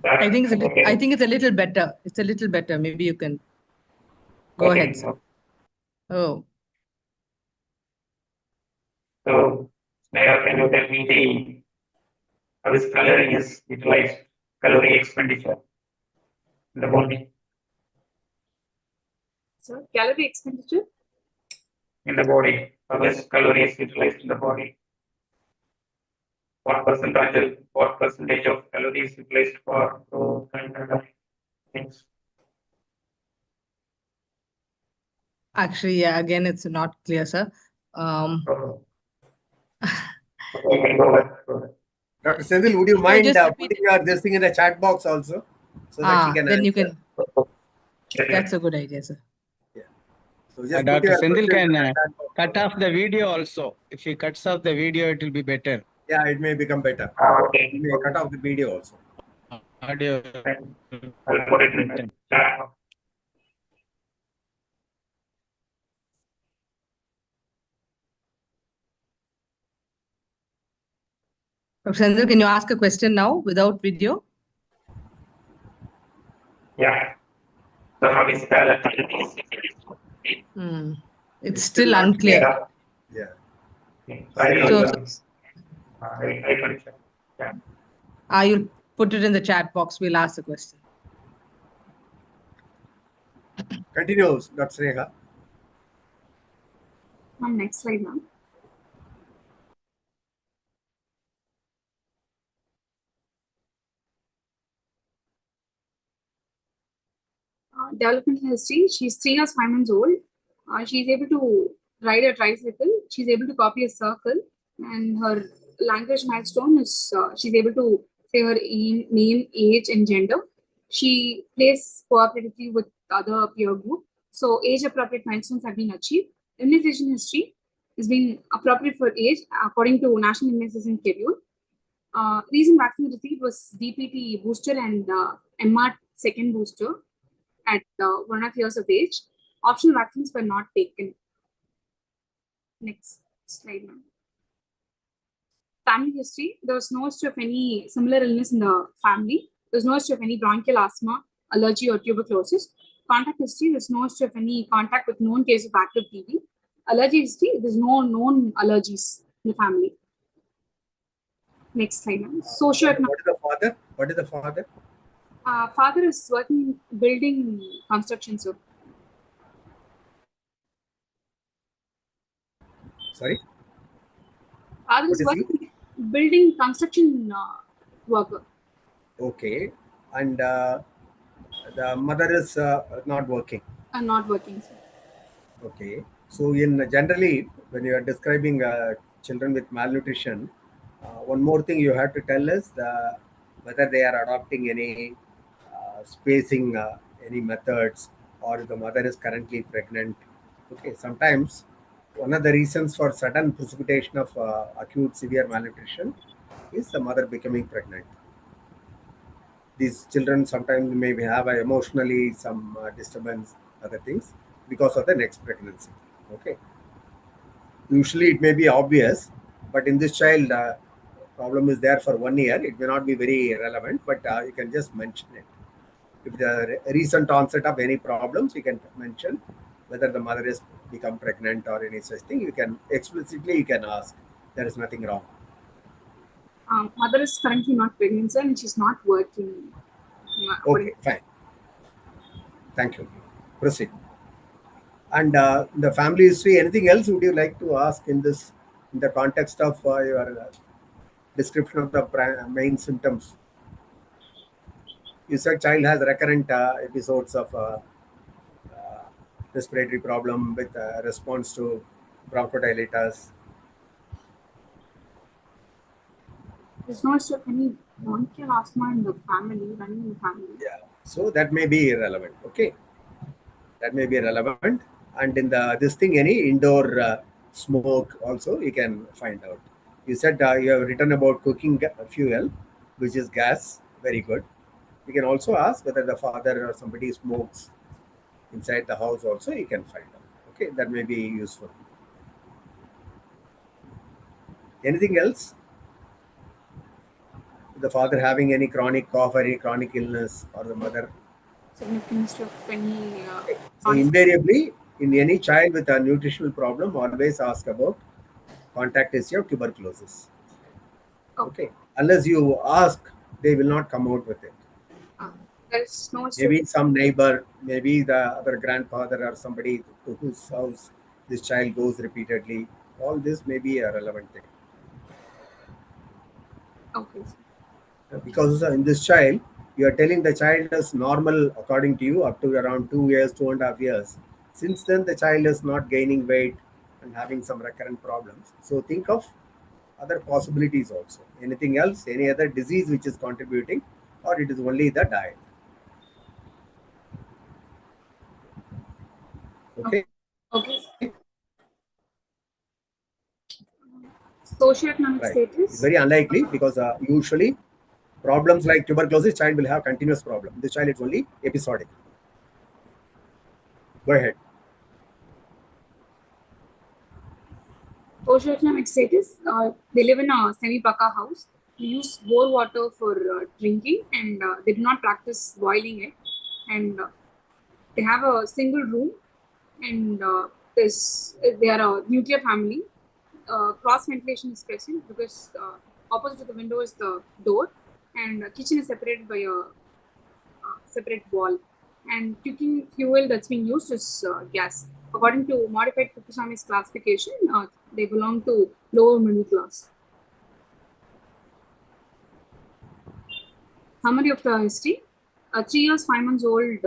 I think it's a little better. It's a little better. Maybe you can go ahead, sir. Oh. So, Sneha, can you tell me how this calorie is utilized, calorie expenditure in the body? So, calorie expenditure? In the body, how is calories utilized in the body? What percentage of calories utilized for food and other things? Actually, yeah, again, it's not clear, sir. Okay, go ahead. Dr. Sendil, would you mind just repeat putting this thing in the chat box also, so that she can then you answer? can. That's a good idea, sir. So just put Dr. your Sendil question in can the chat box. cut off the video also. If he cuts off the video, it will be better. Yeah, it may become better. Okay. You may cut off the video also. Audio. I'll put it in the chat. Dr. Sendil, can you ask a question now without video? Yeah. So how is that? It's still unclear. Yeah. You'll put it in the chat box. We'll ask the question. Continues, Dr. Sneha. Next slide now. Developmental history. She's 3 years 5 months old. She's able to ride a tricycle. She's able to copy a circle, and her language milestone is she's able to say her name, age, and gender. She plays cooperatively with other peer group. So age-appropriate milestones have been achieved. Immunization history is being appropriate for age according to National Immunization Schedule. Recent vaccine received was DPT booster and MR second booster at 1.5 years of age. Optional vaccines were not taken. Next slide, ma'am. Family history. There was no history of any similar illness in the family. There was no history of any bronchial asthma, allergy, or tuberculosis. Contact history. There's no history of any contact with known case of active TB. Allergy history. There's no known allergies in the family. Next slide, ma'am. Socioeconomic. What is the father? What is the father? Father is working building construction, sir. Sorry? Father is working building construction worker. Okay. And the mother is not working. Not working, sir. Okay. So in generally, when you are describing children with malnutrition, one more thing you have to tell is whether they are adopting any spacing, any methods, or if the mother is currently pregnant. Okay. Sometimes one of the reasons for sudden precipitation of acute severe malnutrition is the mother becoming pregnant. These children sometimes may have emotionally some disturbance, other things, because of the next pregnancy. Okay. Usually it may be obvious, but in this child, problem is there for 1 year. It may not be very relevant, but you can just mention it. If the recent onset of any problems, you can mention whether the mother is become pregnant or any such thing. You can explicitly you can ask. There is nothing wrong. Mother is currently not pregnant, sir, and she's not working. Okay, fine. Thank you. Proceed. And the family history, anything else would you like to ask in this, in the context of your description of the main symptoms? You said child has recurrent episodes of respiratory problem with response to bronchodilators. There's no history of any bronchial asthma in the family, running in the family. Yeah, so that may be irrelevant. Okay, that may be relevant. And in the this thing, any indoor smoke also you can find out. You said you have written about cooking fuel, which is gas. Very good. You can also ask whether the father or somebody smokes inside the house. Also, you can find out. Okay, that may be useful. Anything else? the father having any chronic cough or any chronic illness, or the mother. Significant history of any. So invariably, in any child with a nutritional problem, always ask about contact history of tuberculosis. Okay. Unless you ask, they will not come out with it. There's no Maybe some neighbor, maybe the other grandfather or somebody to whose house this child goes repeatedly. All this may be a relevant thing. Okay. Because in this child, you are telling the child is normal according to you up to around 2 years, 2.5 years. Since then, the child is not gaining weight and having some recurrent problems. So think of other possibilities also. Anything else, any other disease which is contributing, or it is only the diet. Okay. Okay. Socioeconomic Right. status. It's very unlikely because usually problems like tuberculosis, child will have continuous problem. This child is only episodic. Go ahead. Socioeconomic status. They live in a semi-paka house. They use bore water for drinking, and they do not practice boiling it. And they have a single room, and they are a nuclear family. Cross ventilation is present because opposite to the window is the door, and the kitchen is separated by a separate wall. And cooking fuel that's being used is gas. According to modified Kuppuswamy's classification, they belong to lower middle class. Summary of the history: 3 years 5 months old,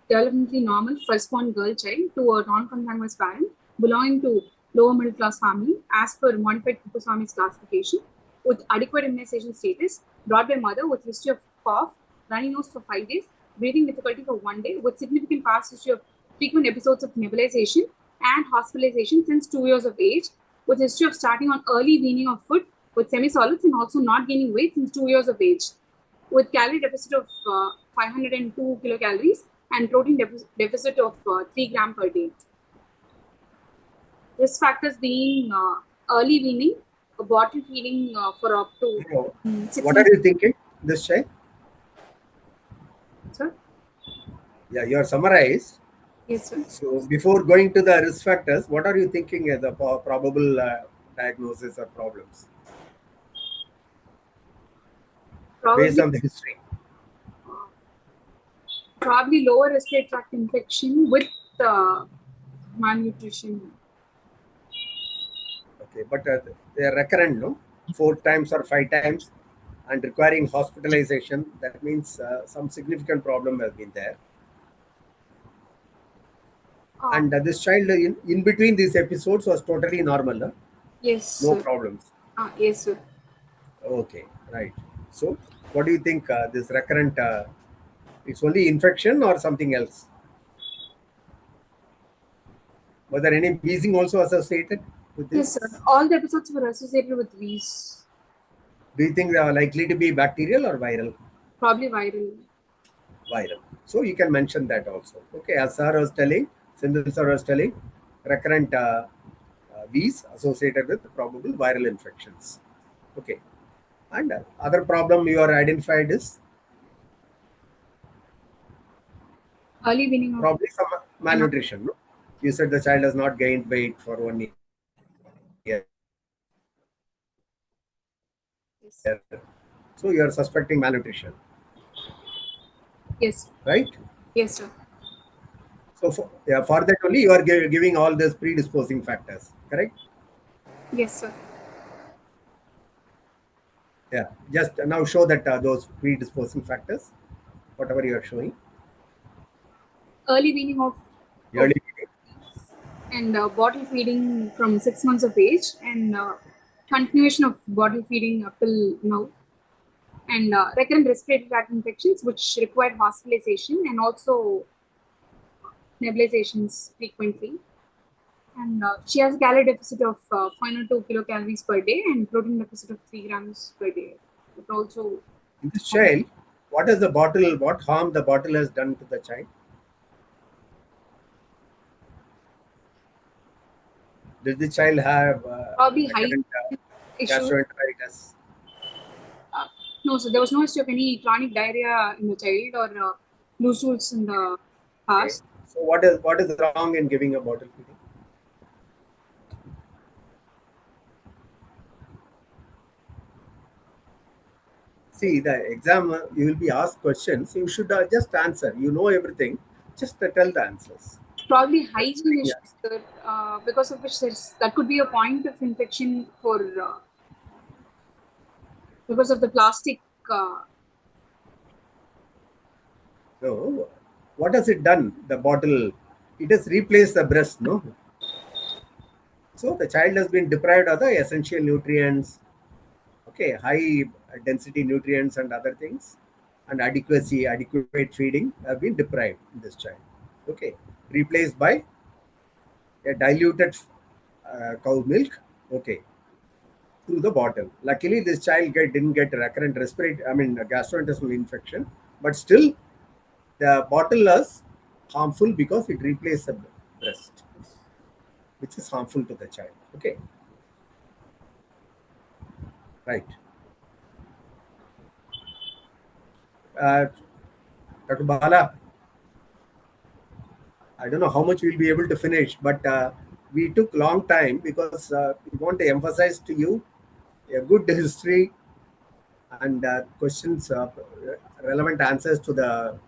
developmentally normal firstborn girl child to a non-consanguineous parent belonging to lower middle class family as per modified Kuppuswamy's classification, with adequate immunization status, brought by mother with history of cough, runny nose for 5 days, breathing difficulty for 1 day, with significant past history of frequent episodes of nebulization and hospitalization since 2 years of age, with history of starting on early weaning of food with semi-solids and also not gaining weight since 2 years of age, with calorie deficit of 502 kilocalories and protein deficit of 3 grams per day. Risk factors being early weaning, bottle feeding for up to 6 What are you thinking, this child? Sir? Yeah, you are summarized. Yes, sir. So before going to the risk factors, what are you thinking as the probable diagnosis or problems? Based on the history. Probably lower respiratory tract infection with malnutrition. Okay, but they are recurrent, no? 4 times or 5 times and requiring hospitalization. That means some significant problem has been there. And this child in between these episodes was totally normal, huh? Yes, no sir. problems. Yes, sir. Okay, right. So what do you think this recurrent, it's only infection or something else? Was there any wheezing also associated with this? Yes, sir. All the episodes were associated with wheeze. Do you think they are likely to be bacterial or viral? Probably viral. Viral. So you can mention that also. Okay, as sir was telling, Sindhu sir was telling, recurrent wheeze associated with probable viral infections. Okay. And other problem you are identified is? Early weaning. Probably some malnutrition. No? You said the child has not gained weight for 1 year. Yes. So you are suspecting malnutrition. Yes. Right? Yes, sir. So for that only you are giving all these predisposing factors, correct? Yes, sir. Yeah, just now show that those predisposing factors, whatever you are showing. Early weaning of Early weaning. And bottle feeding from 6 months of age, and continuation of bottle feeding up till now, and recurrent respiratory tract infections which required hospitalization and also nebulizations frequently. And she has a calorie deficit of 502 kilocalories per day and protein deficit of 3 grams per day. But also, in this child, what harm the bottle has done to the child? Did the child have probably high gastroenteritis? No, so there was no history of any chronic diarrhea in the child or loose stools in the past. So what is wrong in giving a bottle feeding? See, the exam, you will be asked questions. You should just answer. You know everything. Just tell the answers. Probably hygiene issues, sir, because of which that could be a point of infection for because of the plastic. So, what has it done? The bottle, it has replaced the breast, no? So the child has been deprived of the essential nutrients, okay, high density nutrients and other things, and adequate feeding have been deprived in this child, okay, replaced by a diluted cow milk, okay, through the bottle. Luckily, this child didn't get recurrent gastrointestinal infection, but still the bottle is harmful because it replaced the breast, which is harmful to the child, okay. Right. Dr. Bala, I don't know how much we'll be able to finish, but we took long time because we want to emphasize to you a good history and questions, relevant answers to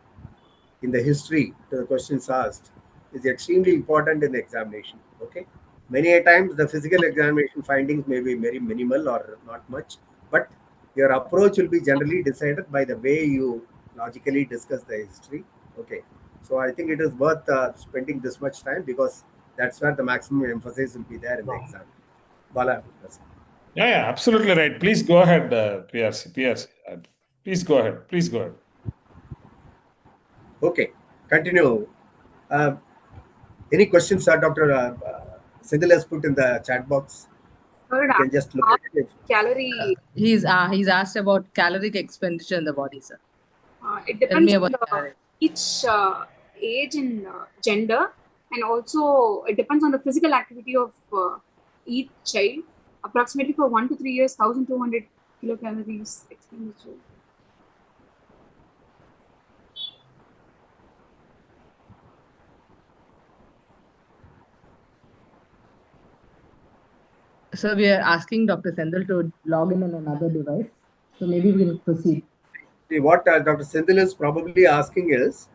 in the history to the questions asked is extremely important in the examination. Okay. Many a times the physical examination findings may be very minimal or not much, but your approach will be generally decided by the way you logically discuss the history. Okay. So I think it is worth spending this much time because that's where the maximum emphasis will be there in the exam. Bala. Yeah, absolutely right. Please go ahead, PRC. Please go ahead. Please go ahead. Okay, continue. Any questions, Dr. Sindhil has put in the chat box? You can just look at it. Calorie. He's asked about caloric expenditure in the body, sir. It depends on each age and gender, and also it depends on the physical activity of each child. Approximately for 1 to 3 years, 1,200 kilocalories expenditure. So we are asking Dr. Sendil to log in on another device. So maybe we'll proceed. See, what Dr. Sendil is probably asking is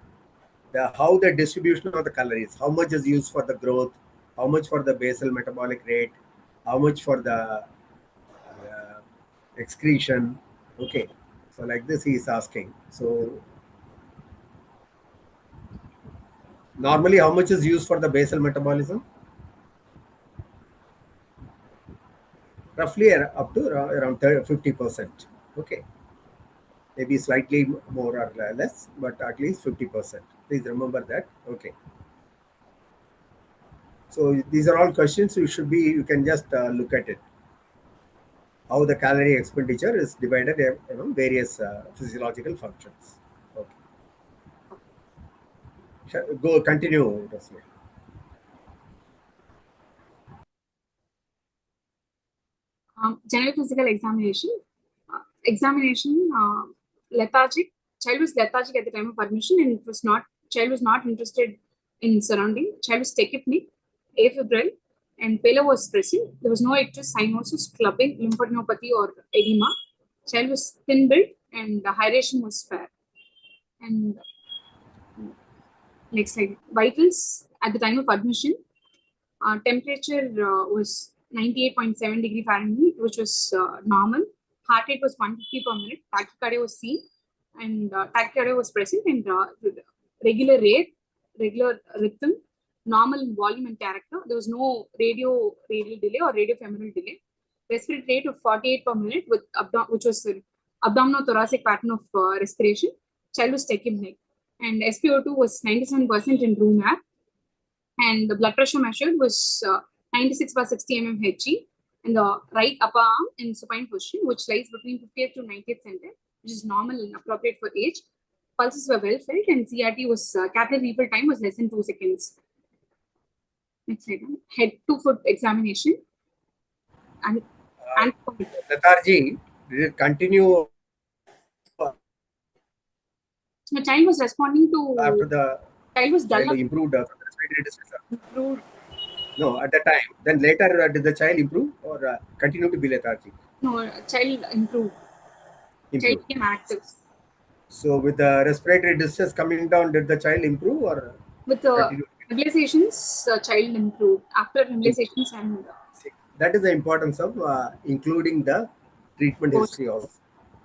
how the distribution of the calories, how much is used for the growth, how much for the basal metabolic rate, how much for the excretion. Okay, so like this he is asking. So normally how much is used for the basal metabolism? Roughly up to around 50%. Okay, maybe slightly more or less, but at least 50%. Please remember that. Okay. So these are all questions you can just look at it. How the calorie expenditure is divided among various physiological functions. Okay. Continue, Rosmi. General physical examination. Lethargic. Child was lethargic at the time of admission, and child was not interested in surrounding. Child was tachypneic, afebrile, and pallor was present. There was no ictus, cyanosis, clubbing, lymphadenopathy, or edema. Child was thin built, and the hydration was fair. And next slide. Vitals at the time of admission. Temperature was 98.7 degree Fahrenheit, which was normal. Heart rate was 150 per minute. Tachycardia was seen, and tachycardia was present, and regular rate, regular rhythm, normal in volume and character. There was no radial delay or radiofemoral delay. Respiratory rate of 48 per minute, which was an abdominothoracic pattern of respiration. Child was tachypneic, and SpO2 was 97% in room air. And the blood pressure measured was 96/60 mmHg in the right upper arm in supine position, which lies between 50th to 90th centimeter, which is normal and appropriate for age. Pulses were well felt, and CRT was capillary refill time was less than 2 seconds. Next slide. Head to foot examination. And lethargy, did it continue The child was responding to. After the child was child dull. improved respiratory distress. Improved. No, at the time. Then later, did the child improve or continue to be lethargic? No, child improved. Child Improved. became active. So with the respiratory distress coming down, did the child improve or with the continue? nebulizations? Child improved after nebulizations and. That is the importance of including the treatment history also.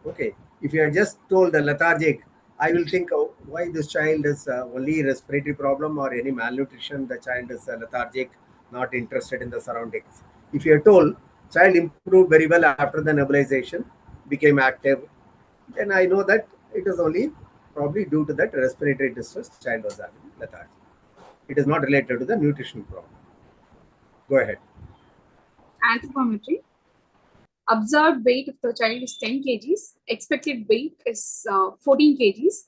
Okay, if you are just told the lethargic, I will think, oh, why this child is only respiratory problem or any malnutrition. The child is lethargic, not interested in the surroundings. If you are told child improved very well after the nebulization, became active, then I know that it is only probably due to that respiratory distress child was having lethargy. It is not related to the nutrition problem. Go ahead. Anthropometry. Observed weight of the child is 10 kgs. Expected weight is 14 kgs.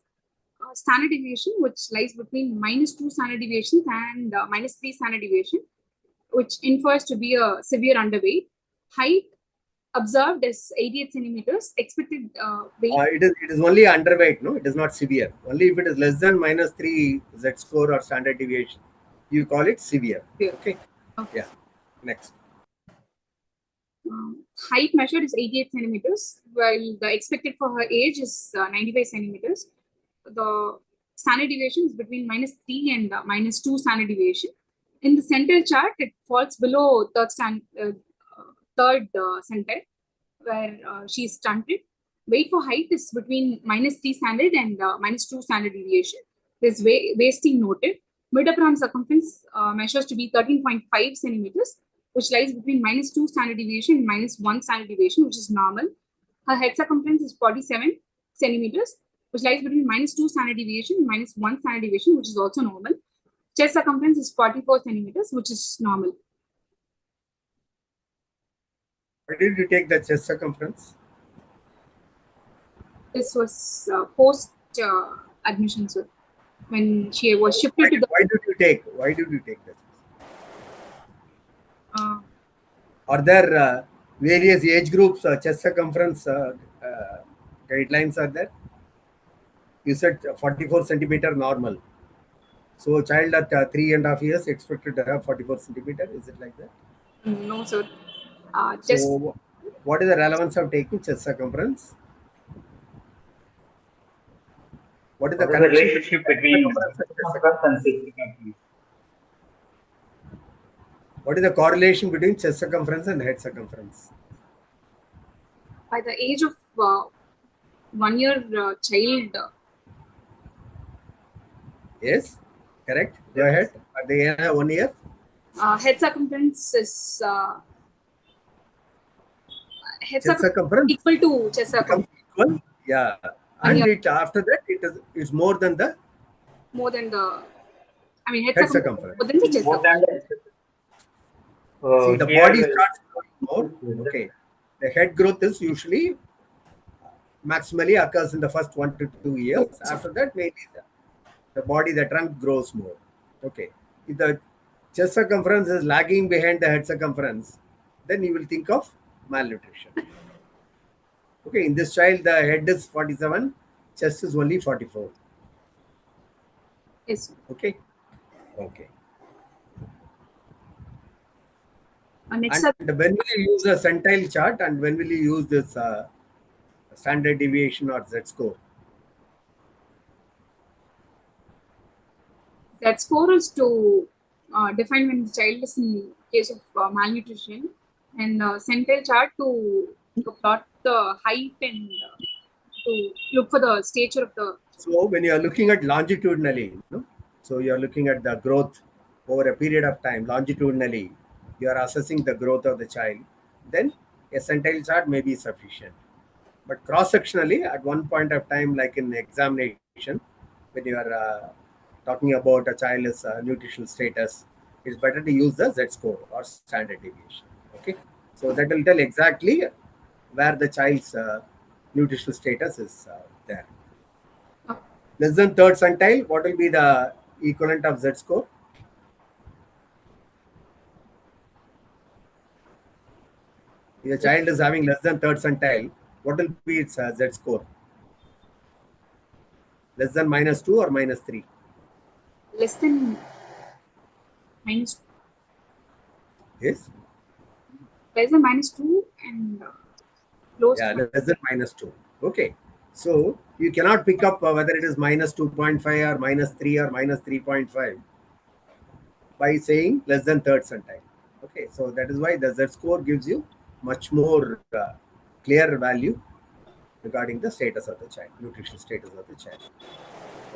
Standard deviation, which lies between -2 standard deviations and -3 standard deviation, which infers to be a severe underweight. Height observed is 88 centimeters. Expected weight. It is only underweight, no? It is not severe. Only if it is less than -3 Z score or standard deviation, you call it severe. Okay. Yeah. Next. Height measured is 88 centimeters, while the expected for her age is 95 centimeters. The standard deviation is between -3 and -2 standard deviation. In the central chart, it falls below third centile, where she is stunted. Weight for height is between -3 standard and -2 standard deviation. There's wasting noted. Mid-upper arm circumference measures to be 13.5 centimeters, which lies between -2 standard deviation and -1 standard deviation, which is normal. Her head circumference is 47 centimeters, which lies between -2 standard deviation and -1 standard deviation, which is also normal. Chest circumference is 44 centimeters, which is normal. Why did you take the chest circumference? This was post admission, sir. When she was shifted to the. Why did you take that? Are there various age groups chest circumference guidelines are there? You said 44 centimeter normal. So child at 3.5 years expected to have 44 centimeter. Is it like that? No, sir. So what is the relevance of taking chest circumference? What is the relationship between circumference and safety? What is the correlation between chest circumference and head circumference? By the age of 1 year child. Yes, correct. Go ahead. At the age of 1 year? Head circumference is head circumference equal to chest circumference. Equal? Yeah. And after that, it's more than the. More than the. I mean, head circumference. More than the chest circumference. See, the body starts growing more. Okay. The head growth is usually maximally occurs in the first 1 to 2 years. After that, maybe the body, the trunk grows more. Okay. If the chest circumference is lagging behind the head circumference, then you will think of malnutrition. Okay. In this child, the head is 47, chest is only 44. Yes. Okay. Okay. Next and when will you use a centile chart and when will you use this standard deviation or Z score? Z score is to define when the child is in case of malnutrition, and centile chart to plot the height and to look for the stature of the. So when you are looking at longitudinally, so you are looking at the growth over a period of time longitudinally. You are assessing the growth of the child, then a centile chart may be sufficient. But cross-sectionally, at one point of time, like in examination, when you are talking about a child's nutritional status, it's better to use the Z score or standard deviation. Okay, so that will tell exactly where the child's nutritional status is there. Less than third centile, what will be the equivalent of Z score? If a child is having less than third centile, what will be its Z score? Less than -2 or -3? Less than -2. Yes. Less than -2 and close Yeah, to less than -2. Okay. So you cannot pick up whether it is -2.5 or -3 or -3.5 by saying less than third centile. Okay, so that is why the Z-score gives you much more clear value regarding the status of the child, nutritional status of the child.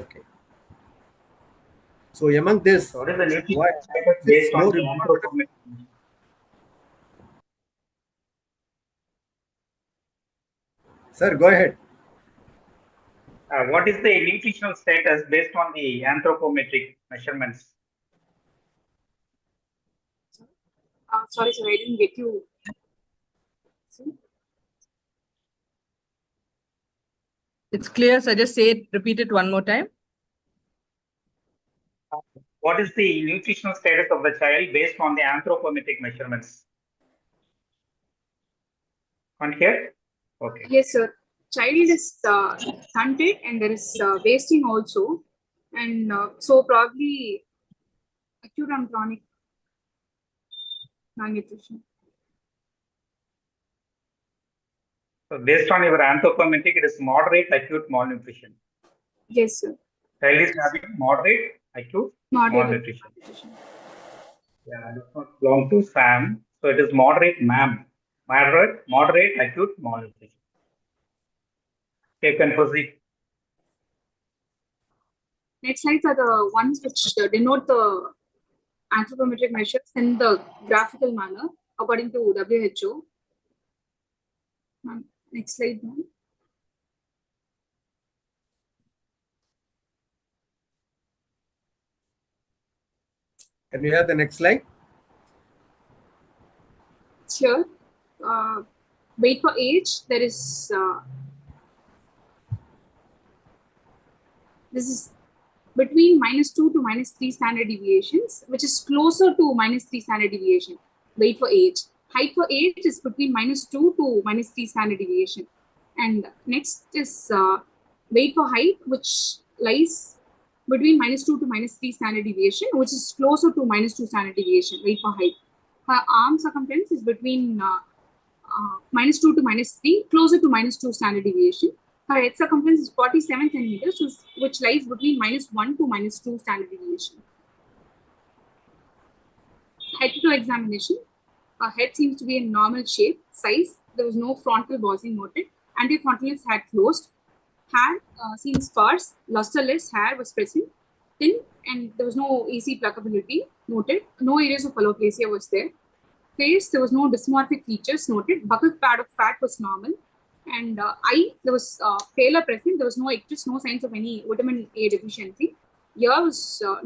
Okay. So among this, What is the nutritional what status is based on more the important? anthropometric? Sir, go ahead. What is the nutritional status based on the anthropometric measurements? sorry, sir, I didn't get you. See? It's clear, so just say it, repeat it one more time. What is the nutritional status of the child based on the anthropometric measurements? Can't hear? Okay. Yes, sir. Child is stunted and there is wasting also, and so probably acute and chronic malnutrition. So based on your anthropometric, it is moderate acute malnutrition. Yes, sir. Child is having moderate acute malnutrition. Yeah, it does not belong to SAM. So it is moderate MAM. Moderate acute malnutrition. Okay, can proceed. Next slides are the ones which denote the anthropometric measures in the graphical manner according to WHO. Next slide, ma'am. Can we have the next slide? Here, weight for age, there is this is between -2 to -3 standard deviations, which is closer to -3 standard deviation. Weight for age. Height for age is between -2 to -3 standard deviation. And next is weight for height, which lies between -2 to -3 standard deviation, which is closer to -2 standard deviation. Weight for height. Her arm circumference is between -2 to -3, closer to -2 standard deviation. Her head circumference is 47 centimeters, which lies between -1 to -2 standard deviation. Head-to-toe examination. Her head seems to be in normal shape, size. There was no frontal bossing noted. Antifrontalis had closed. Hair seems sparse. Lusterless hair was present. Thin, and there was no AC pluckability noted. No areas of alopecia was there. Face, there was no dysmorphic features noted. Buccal pad of fat was normal. And eye, there was paler present. There was no ictus, no signs of any vitamin A deficiency. Ear was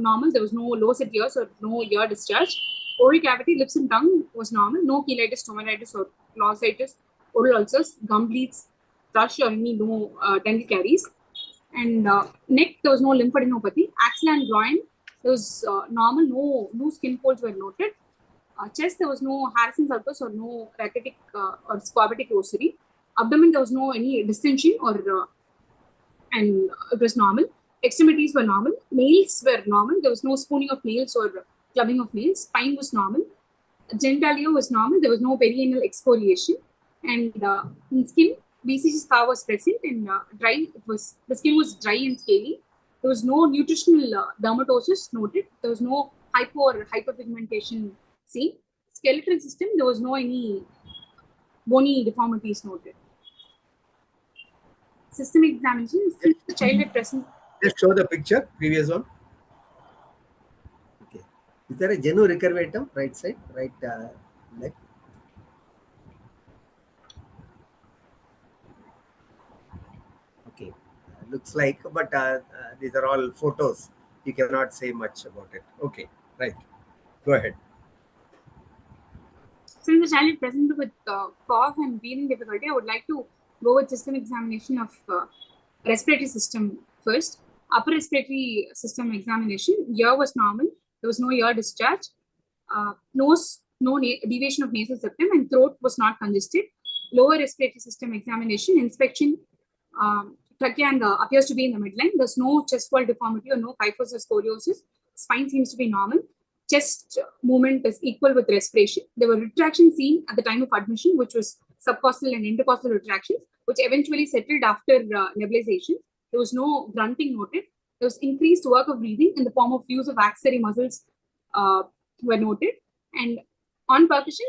normal. There was no low-set ears or no ear discharge. Oral cavity, lips and tongue was normal. No cheilitis, stomatitis, or glossitis, oral ulcers, gum bleeds, thrush, or any no dental caries. And neck, there was no lymphadenopathy. Axilla and groin, there was normal. No loose skin folds were noted. Chest, there was no Harrison's ulcers or no rachitic or squamatic rosary. Abdomen, there was no any distension or and it was normal. Extremities were normal. Nails were normal. There was no spooning of nails or clubbing of nails. Spine was normal. Genitalia was normal. There was no perianal excoriation. And in skin, BCG scar was present and dry. The skin was dry and scaly. There was no nutritional dermatosis noted. There was no hypo or hyperpigmentation seen. Skeletal system, there was no any bony deformities noted. System examination, since the child had present. Just show the picture, previous one. Okay. Is there a genu recurvatum, right side, right leg? Okay. Looks like, but these are all photos. You cannot say much about it. Okay, right. Go ahead. Since the child is present with cough and breathing difficulty, I would like to go with system examination of respiratory system first. Upper respiratory system examination, ear was normal. There was no ear discharge. Nose, no deviation of nasal septum, and throat was not congested. Lower respiratory system examination, inspection, trachea and appears to be in the midline. There's no chest wall deformity or no kyphosis scoliosis. Spine seems to be normal. Chest movement is equal with respiration. There were retractions seen at the time of admission, which was subcostal and intercostal retractions, which eventually settled after nebulization. There was no grunting noted. There was increased work of breathing in the form of use of axillary muscles were noted. And on percussion,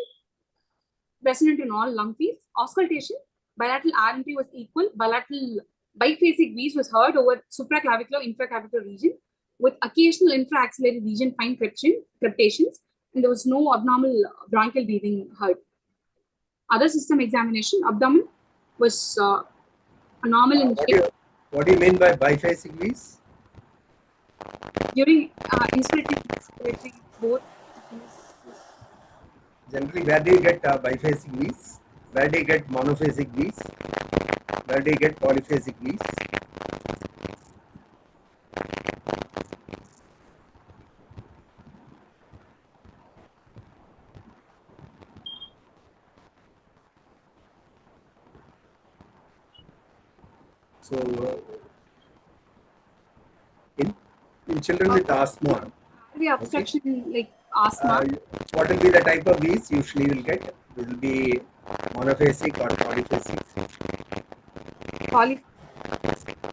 resonant in all lung fields. Auscultation, bilateral RNP was equal. Bilateral biphasic wheeze was heard over supraclavicular, infraclavicular region with occasional infraaxillary region fine crepitations, and there was no abnormal bronchial breathing heard. Other system examination, abdomen was normal in shape. What do you mean by biphasic wheeze? During inspiratory, expiratory, both. Generally, where do you get biphasic wheeze? Where do you get monophasic wheeze? Where do you get polyphasic wheeze? So, in children with asthma, The obstruction like asthma. what will be the type of wheeze usually will get? It will be monophasic or polyphasic?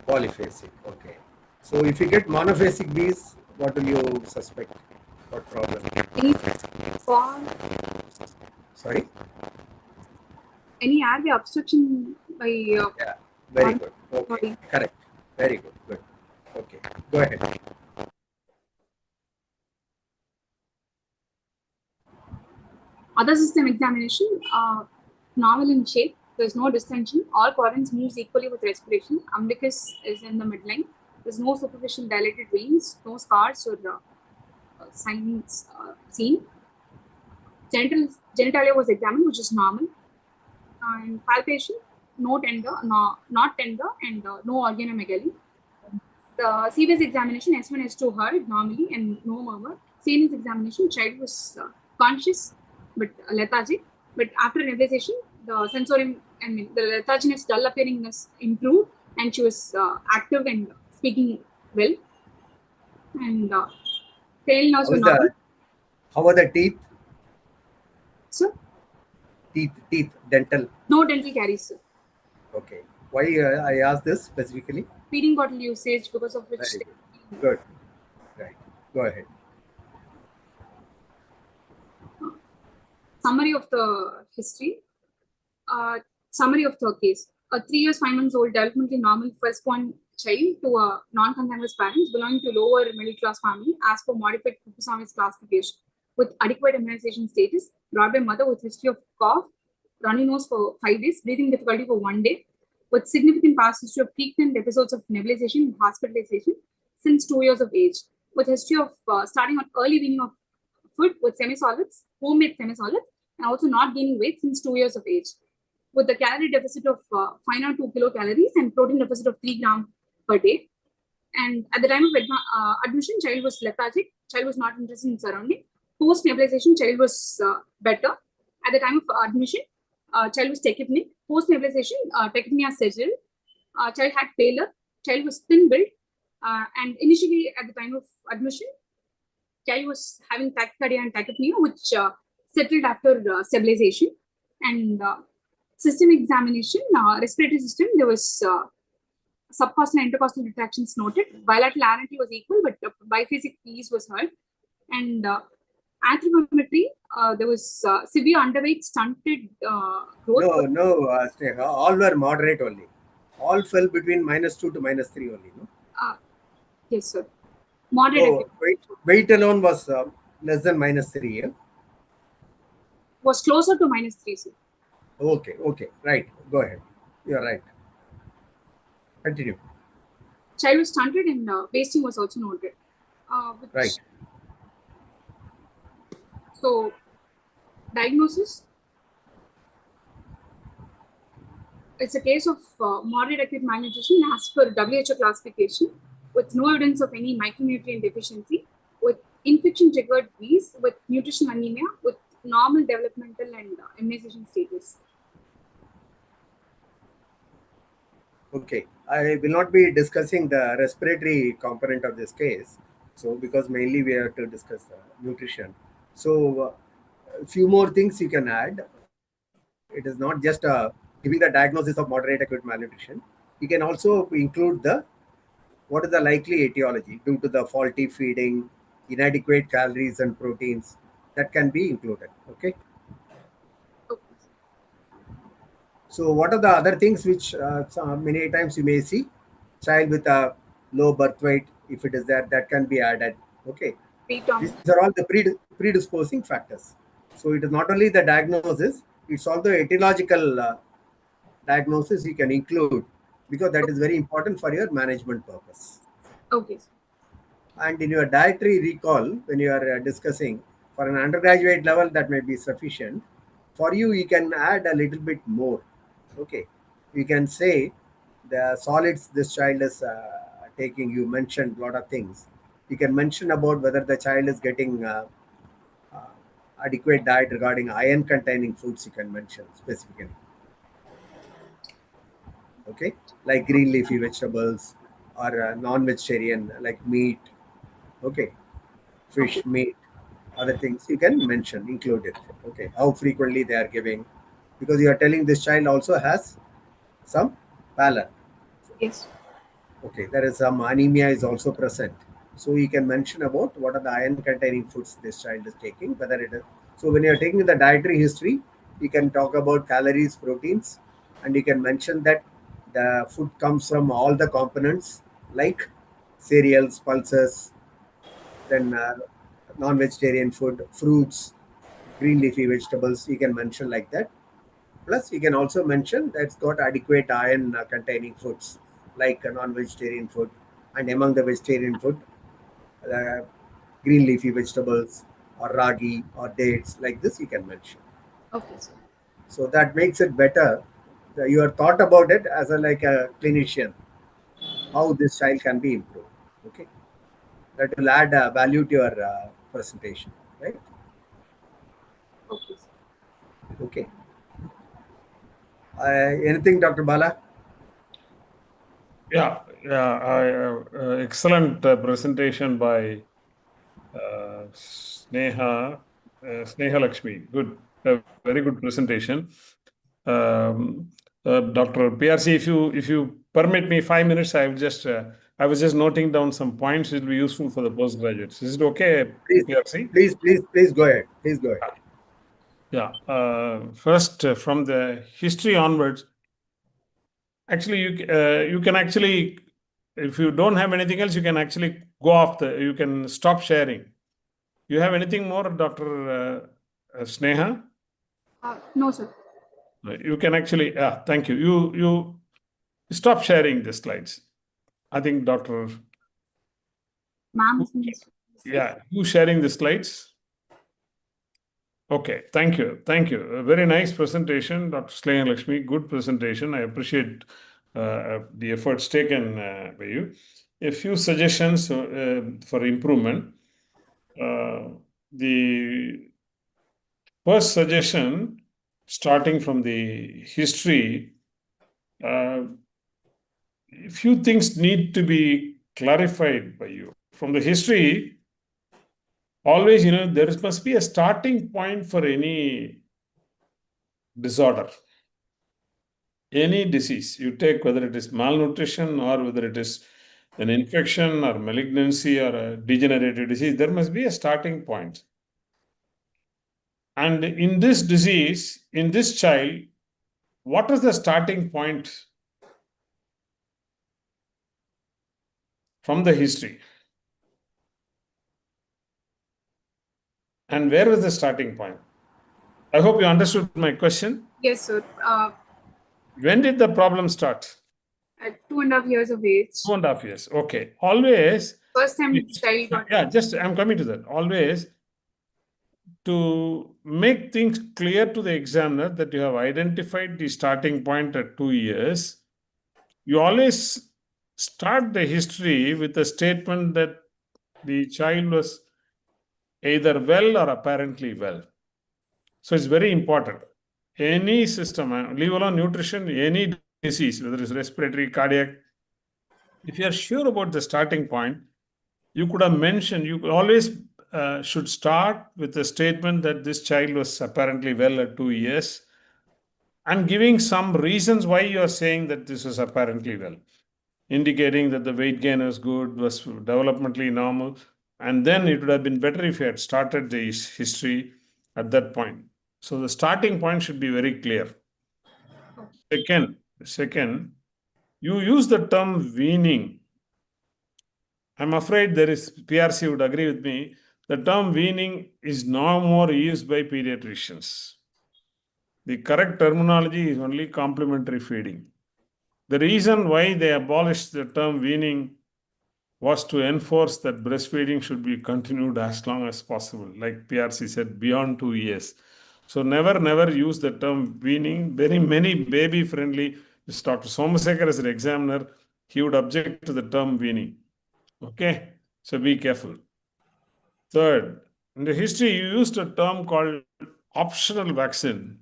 Polyphasic, okay. So if you get monophasic wheeze, what will you suspect? What problem? Sorry? Any airway obstruction by Yeah, very good. Okay, correct. Very good. Good. Okay, go ahead. Other system examination, normal in shape. There's no distension. All quadrants moves equally with respiration. Umbilicus is in the midline. There's no superficial dilated veins, no scars or signs seen. Genitalia was examined, which is normal. And palpation, not tender, and no organomegaly. The CVS examination, S1, S2 heard normally and no murmur. Salience examination, child was conscious but lethargic. But after nebulization, the sensorium, the letharginess, dull appearingness improved, and she was active and speaking well. And tail nerves were normal. How are the teeth? Sir? Teeth, dental. No dental caries, sir. Okay. Why I asked this specifically? Feeding bottle usage, because of which. Very good. Right. Go ahead. Summary of the history. Summary of the case. A 3 years, 5 months old, developmentally normal firstborn child to a non-consanguineous parents belonging to lower middle class family as per modified Kupuswami's classification with adequate immunization status, brought by mother with history of cough, runny nose for 5 days, breathing difficulty for 1 day, with significant past history of frequent episodes of nebulization and hospitalization since 2 years of age, with history of starting on early weaning of food with semi-solids, homemade semi-solids, and also not gaining weight since 2 years of age, with the calorie deficit of 502 kilocalories and protein deficit of 3 grams per day. And at the time of admission, child was lethargic, child was not interested in surrounding. Post nebulization, child was better. At the time of admission, child was tachypneic. Post nebulization, tachypnea settled. Child had pallor. Child was thin built. And initially, at the time of admission, child was having tachycardia and tachypnea, which settled after stabilization. And system examination, respiratory system, there was subcostal and intercostal retractions noted. Bilateral RNT was equal, but biphasic wheeze was heard. And anthropometry, there was severe underweight, stunted growth. No, all were moderate only. All fell between -2 to -3 only, no? Yes, sir. Moderate. So weight alone was less than -3, yeah? Was closer to -3, sir. Okay, right. Go ahead. You're right. Continue. Child was stunted and wasting was also noted. Right. So, diagnosis. It's a case of moderate acute malnutrition as per WHO classification, with no evidence of any micronutrient deficiency, with infection-triggered wheeze, with nutritional anemia, with normal developmental and immunization status. Okay, I will not be discussing the respiratory component of this case. So, because mainly we have to discuss nutrition. So, a few more things you can add. It is not just giving the diagnosis of moderate acute malnutrition. You can also include the what is the likely etiology due to the faulty feeding, inadequate calories and proteins. That can be included. Okay. So, what are the other things which many times you may see? Child with a low birth weight, if it is there, that can be added. Okay. These are all the predisposing factors. So, it is not only the diagnosis, it's also etiological diagnosis you can include because that is very important for your management purpose. Okay. And in your dietary recall, when you are discussing for an undergraduate level, that may be sufficient. For you, you can add a little bit more. Okay. You can say the solids this child is taking. You mentioned a lot of things. You can mention about whether the child is getting adequate diet regarding iron containing foods. You can mention specifically. Okay, like green leafy vegetables or non-vegetarian like meat. Okay, fish, meat, other things you can mention, include it. Okay, how frequently they are giving, because you are telling this child also has some pallor. Yes. Okay, there is some anemia is also present. So you can mention about what are the iron containing foods this child is taking, whether it is. So when you are taking the dietary history, you can talk about calories, proteins, and you can mention that the food comes from all the components like cereals, pulses, then non-vegetarian food, fruits, green leafy vegetables. You can mention like that. Plus, you can also mention that it's got adequate iron containing foods like non-vegetarian food, and among the vegetarian food, green leafy vegetables or ragi or dates like this you can mention. Okay, sir. So that makes it better. You are thought about it as like a clinician, how this child can be improved. Okay, that will add value to your presentation, right? Okay. Okay. Anything, Dr. Bala? Yeah, excellent presentation by Sneha Lakshmi. Good, very good presentation. Dr. PRC, if you permit me 5 minutes, I was just noting down some points which will be useful for the postgraduates. Is it okay, PRC? Please go ahead. Please go ahead. Yeah. First, from the history onwards, actually, you can actually, if you don't have anything else, you can actually go off you can stop sharing. You have anything more, Dr. Sneha? No, sir. You can actually, thank you. You stop sharing the slides. I think Dr. Ma'am. Yeah, you sharing the slides? Okay, thank you. Thank you. A very nice presentation, Dr. Sneha Lakshmi. Good presentation. I appreciate the efforts taken by you. A few suggestions for improvement. The first suggestion, starting from the history, a few things need to be clarified by you. From the history, always, there must be a starting point for any disorder, any disease. You take whether it is malnutrition or whether it is an infection or malignancy or a degenerative disease, there must be a starting point. And in this disease, in this child, what is the starting point from the history? And where was the starting point? I hope you understood my question. Yes, sir. When did the problem start? At 2.5 years of age. 2.5 years. Okay. Always. First time child got. Yeah, I'm coming to that. Always, to make things clear to the examiner that you have identified the starting point at 2 years, you always start the history with a statement that the child was either well or apparently well. So it's very important. Any system, leave alone nutrition, any disease, whether it's respiratory, cardiac, if you are sure about the starting point, you could have mentioned, you always should start with a statement that this child was apparently well at 2 years and giving some reasons why you are saying that this was apparently well, indicating that the weight gain was good, was developmentally normal. And then it would have been better if you had started the history at that point. So the starting point should be very clear. Second, you use the term weaning. I'm afraid PRC would agree with me. The term weaning is no more used by pediatricians. The correct terminology is only complementary feeding. The reason why they abolished the term weaning was to enforce that breastfeeding should be continued as long as possible, like PRC said, beyond 2 years. So never use the term weaning. Very many baby-friendly, Dr. Somasekar as an examiner, he would object to the term weaning. Okay, so be careful. Third, in the history, you used a term called optional vaccine.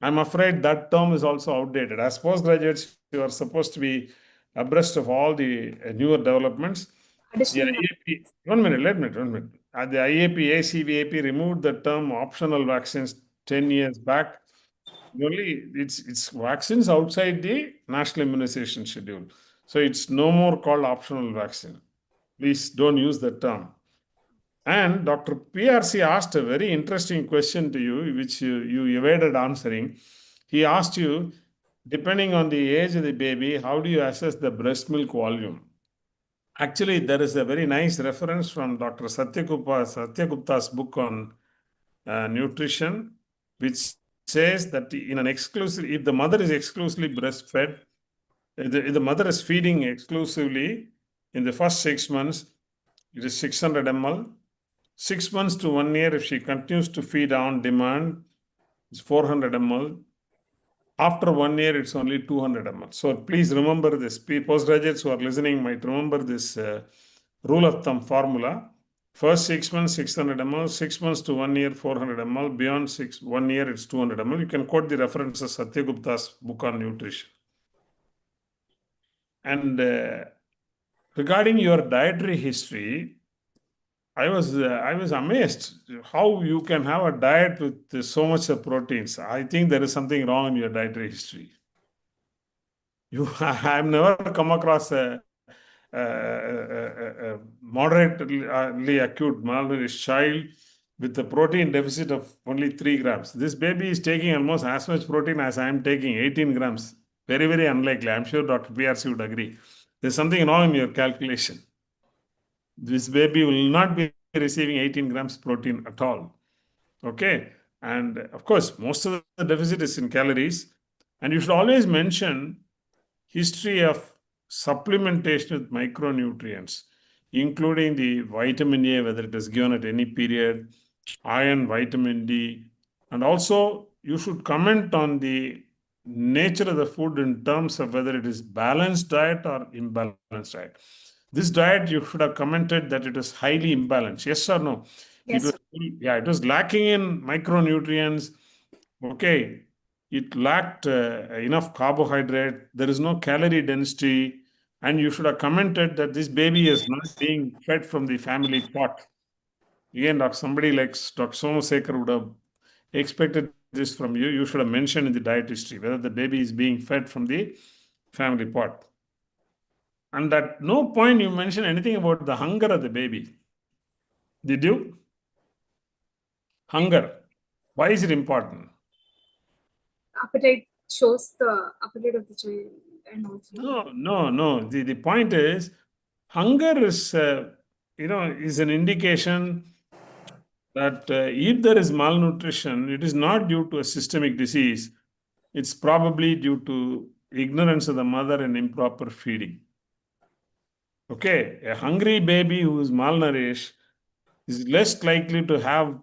I'm afraid that term is also outdated. As postgraduates, you are supposed to be abreast of all the newer developments. The IAP, one minute. The IAP, ACVAP removed the term optional vaccines 10 years back. Only it's vaccines outside the national immunization schedule. So it's no more called optional vaccine. Please don't use the term. And Dr. PRC asked a very interesting question to you, which you evaded answering. He asked you, depending on the age of the baby, how do you assess the breast milk volume? Actually, there is a very nice reference from Dr. Satya Gupta's book on nutrition, which says that in an exclusive, if the mother is exclusively breastfed, if the mother is feeding exclusively in the first 6 months, it is 600 ml. 6 months to 1 year, if she continues to feed on demand, it's 400 ml. After 1 year, it's only 200 ml. So please remember this. Postgraduates who are listening might remember this rule of thumb formula. First 6 months, 600 ml. 6 months to 1 year, 400 ml. Beyond 1 year, it's 200 ml. You can quote the references, Satya Gupta's book on nutrition. And regarding your dietary history, I was amazed how you can have a diet with so much of proteins. I think there is something wrong in your dietary history. I've never come across a moderately acute malnourished child with a protein deficit of only 3 grams. This baby is taking almost as much protein as I am taking, 18 grams. Very, very unlikely. I'm sure Dr. PRC would agree. There's something wrong in your calculation. This baby will not be receiving 18 grams protein at all. Okay. And of course, most of the deficit is in calories. And you should always mention history of supplementation with micronutrients, including the vitamin A, whether it is given at any period, iron, vitamin D. And also, you should comment on the nature of the food in terms of whether it is balanced diet or imbalanced diet. This diet, you should have commented that it was highly imbalanced. Yes or no? Yes. It was lacking in micronutrients. Okay. It lacked enough carbohydrate. There is no calorie density. And you should have commented that this baby is not being fed from the family pot. Again, somebody like Dr. Somasekar would have expected this from you. You should have mentioned in the diet history whether the baby is being fed from the family pot. And at no point you mentioned anything about the hunger of the baby. Did you? Hunger. Why is it important? Appetite shows the appetite of the child, and also. No. The point is, hunger is is an indication that if there is malnutrition, it is not due to a systemic disease. It's probably due to ignorance of the mother and improper feeding. Okay, a hungry baby who is malnourished is less likely to have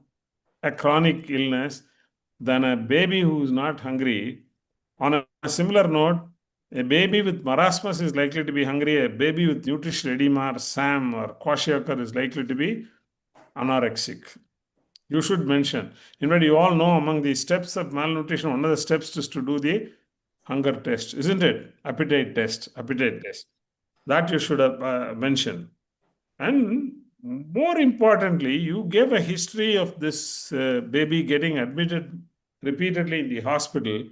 a chronic illness than a baby who is not hungry. On a similar note, a baby with marasmus is likely to be hungry. A baby with nutritional edema or SAM or kwashiorkor is likely to be anorexic. You should mention. In fact, you all know among the steps of malnutrition, one of the steps is to do the hunger test, isn't it? Appetite test. That you should have mentioned. And more importantly, you gave a history of this baby getting admitted repeatedly in the hospital.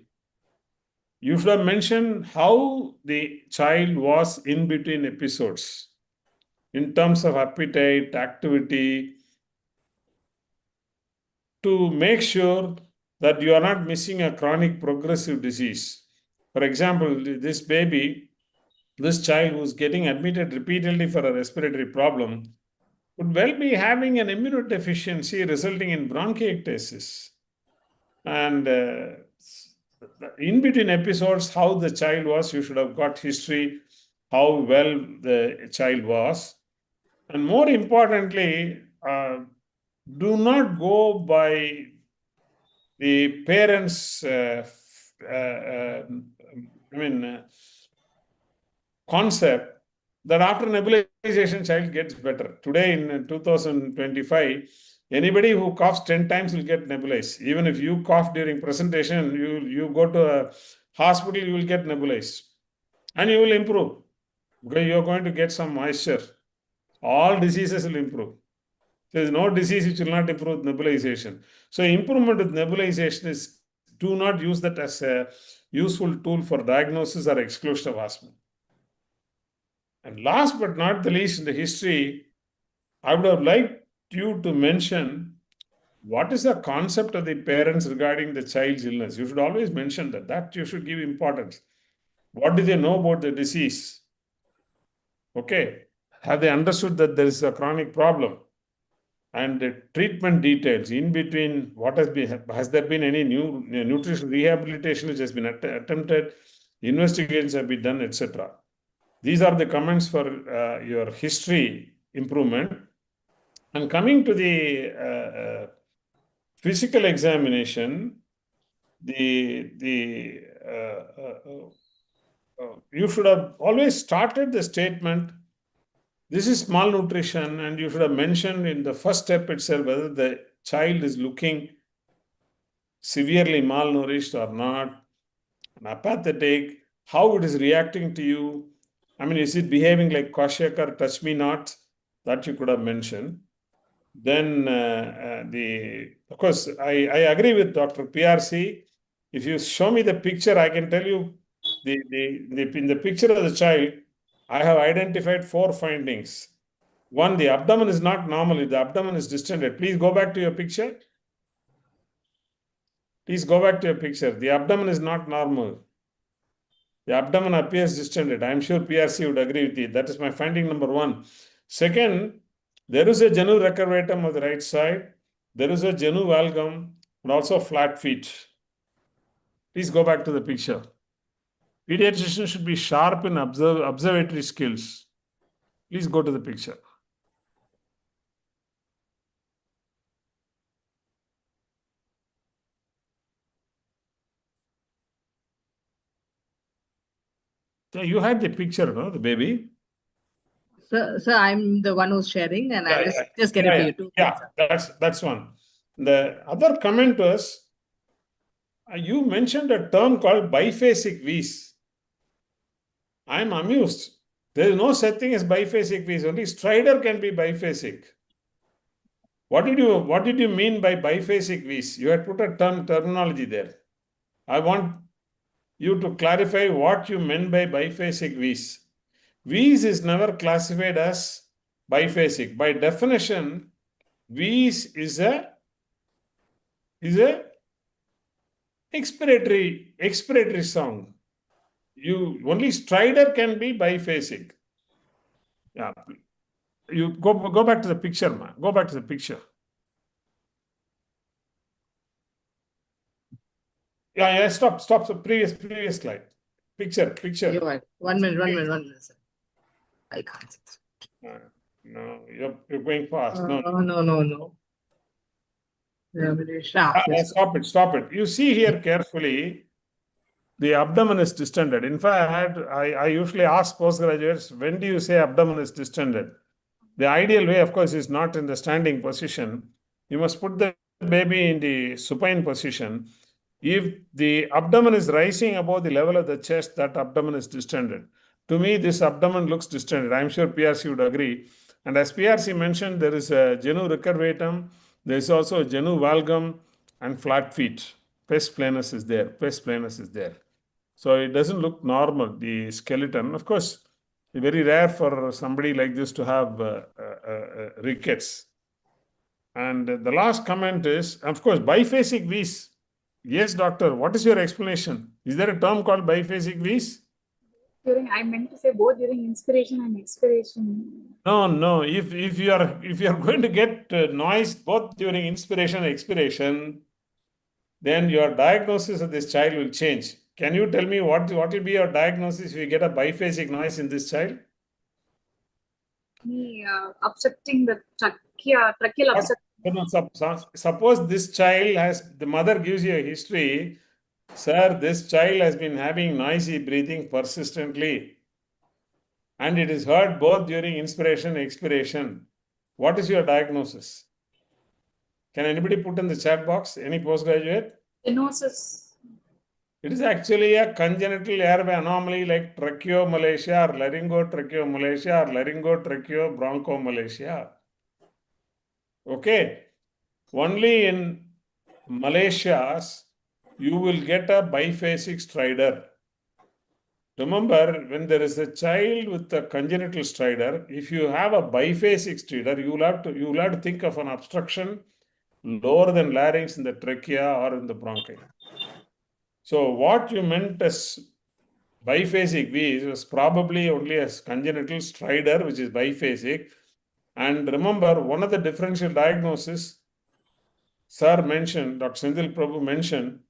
You should have mentioned how the child was in between episodes in terms of appetite, activity, to make sure that you are not missing a chronic progressive disease. For example, this child who's getting admitted repeatedly for a respiratory problem could well be having an immunodeficiency resulting in bronchiectasis. And in between episodes, how the child was, you should have got history, how well the child was. And more importantly, do not go by the parents' concept that after nebulization, child gets better. Today in 2025, anybody who coughs 10 times will get nebulized. Even if you cough during presentation, you go to a hospital, you will get nebulized. And you will improve because you're going to get some moisture. All diseases will improve. There is no disease which will not improve with nebulization. So improvement with nebulization is, do not use that as a useful tool for diagnosis or exclusion of asthma. And last but not the least, in the history, I would have liked you to mention what is the concept of the parents regarding the child's illness. You should always mention that. That you should give importance. What do they know about the disease? Okay. Have they understood that there is a chronic problem? And the treatment details in between, what has there been any new nutrition rehabilitation which has been attempted, investigations have been done, etc. These are the comments for your history improvement. And coming to the physical examination, you should have always started the statement, this is malnutrition, and you should have mentioned in the first step itself whether the child is looking severely malnourished or not, and apathetic, how it is reacting to you. I mean, is it behaving like Kwashiorkor, touch me not? That you could have mentioned. Then, of course, I agree with Dr. PRC. If you show me the picture, I can tell you in the picture of the child, I have identified 4 findings. 1, the abdomen is not normal. The abdomen is distended. Please go back to your picture. The abdomen is not normal. The abdomen appears distended. I am sure PRC would agree with you. That is my finding number 1. Second, there is a genu recurvatum of the right side. There is a genu valgum and also flat feet. Please go back to the picture. Pediatrician should be sharp in observatory skills. Please go to the picture. Yeah, you had the picture, no, the baby? Sir, I'm the one who's sharing, and I'll just get it to you too. Yeah, that's one. The other comment was, you mentioned a term called biphasic V's. I'm amused. There is no such thing as biphasic V's. Only stridor can be biphasic. What did you mean by biphasic V's? You had put a terminology there. I want you to clarify what you meant by biphasic V's. V's is never classified as biphasic. By definition, V's is a expiratory sound. Only stridor can be biphasic. Yeah. You go back to the picture, man. Go back to the picture. Yeah. Stop. The previous slide. Picture. You're right. One minute, sir. I can't. No, you're going fast. No. Stop it. You see here carefully, the abdomen is distended. In fact, I usually ask postgraduates, when do you say abdomen is distended? The ideal way, of course, is not in the standing position. You must put the baby in the supine position. If the abdomen is rising above the level of the chest, that abdomen is distended. To me, this abdomen looks distended. I'm sure PRC would agree. And as PRC mentioned, there is a genu recurvatum, there is also a genu valgum and flat feet. Pes planus is there. Pes planus is there. So it doesn't look normal, the skeleton. Of course, very rare for somebody like this to have rickets. And the last comment is, of course, biphasic V's. Yes, doctor, what is your explanation? Is there a term called biphasic V's? I meant to say both during inspiration and expiration. No. If you are going to get noise both during inspiration and expiration, then your diagnosis of this child will change. Can you tell me what will be your diagnosis if you get a biphasic noise in this child? Obstructing the tracheal obstruction. Suppose this child the mother gives you a history, sir, this child has been having noisy breathing persistently, and it is heard both during inspiration and expiration. What is your diagnosis? Can anybody put in the chat box? Any postgraduate? Stenosis. It is actually a congenital airway anomaly like tracheomalacia or laryngotracheomalacia or laryngotracheobronchomalacia. Okay. Only in Malaysias, you will get a biphasic stridor. Remember, when there is a child with a congenital stridor, if you have a biphasic stridor, you will have to think of an obstruction lower than larynx in the trachea or in the bronchi. So what you meant as biphasic V was probably only a congenital stridor, which is biphasic. And remember, one of the differential diagnoses, sir mentioned, Dr. Senthil Prabhu mentioned,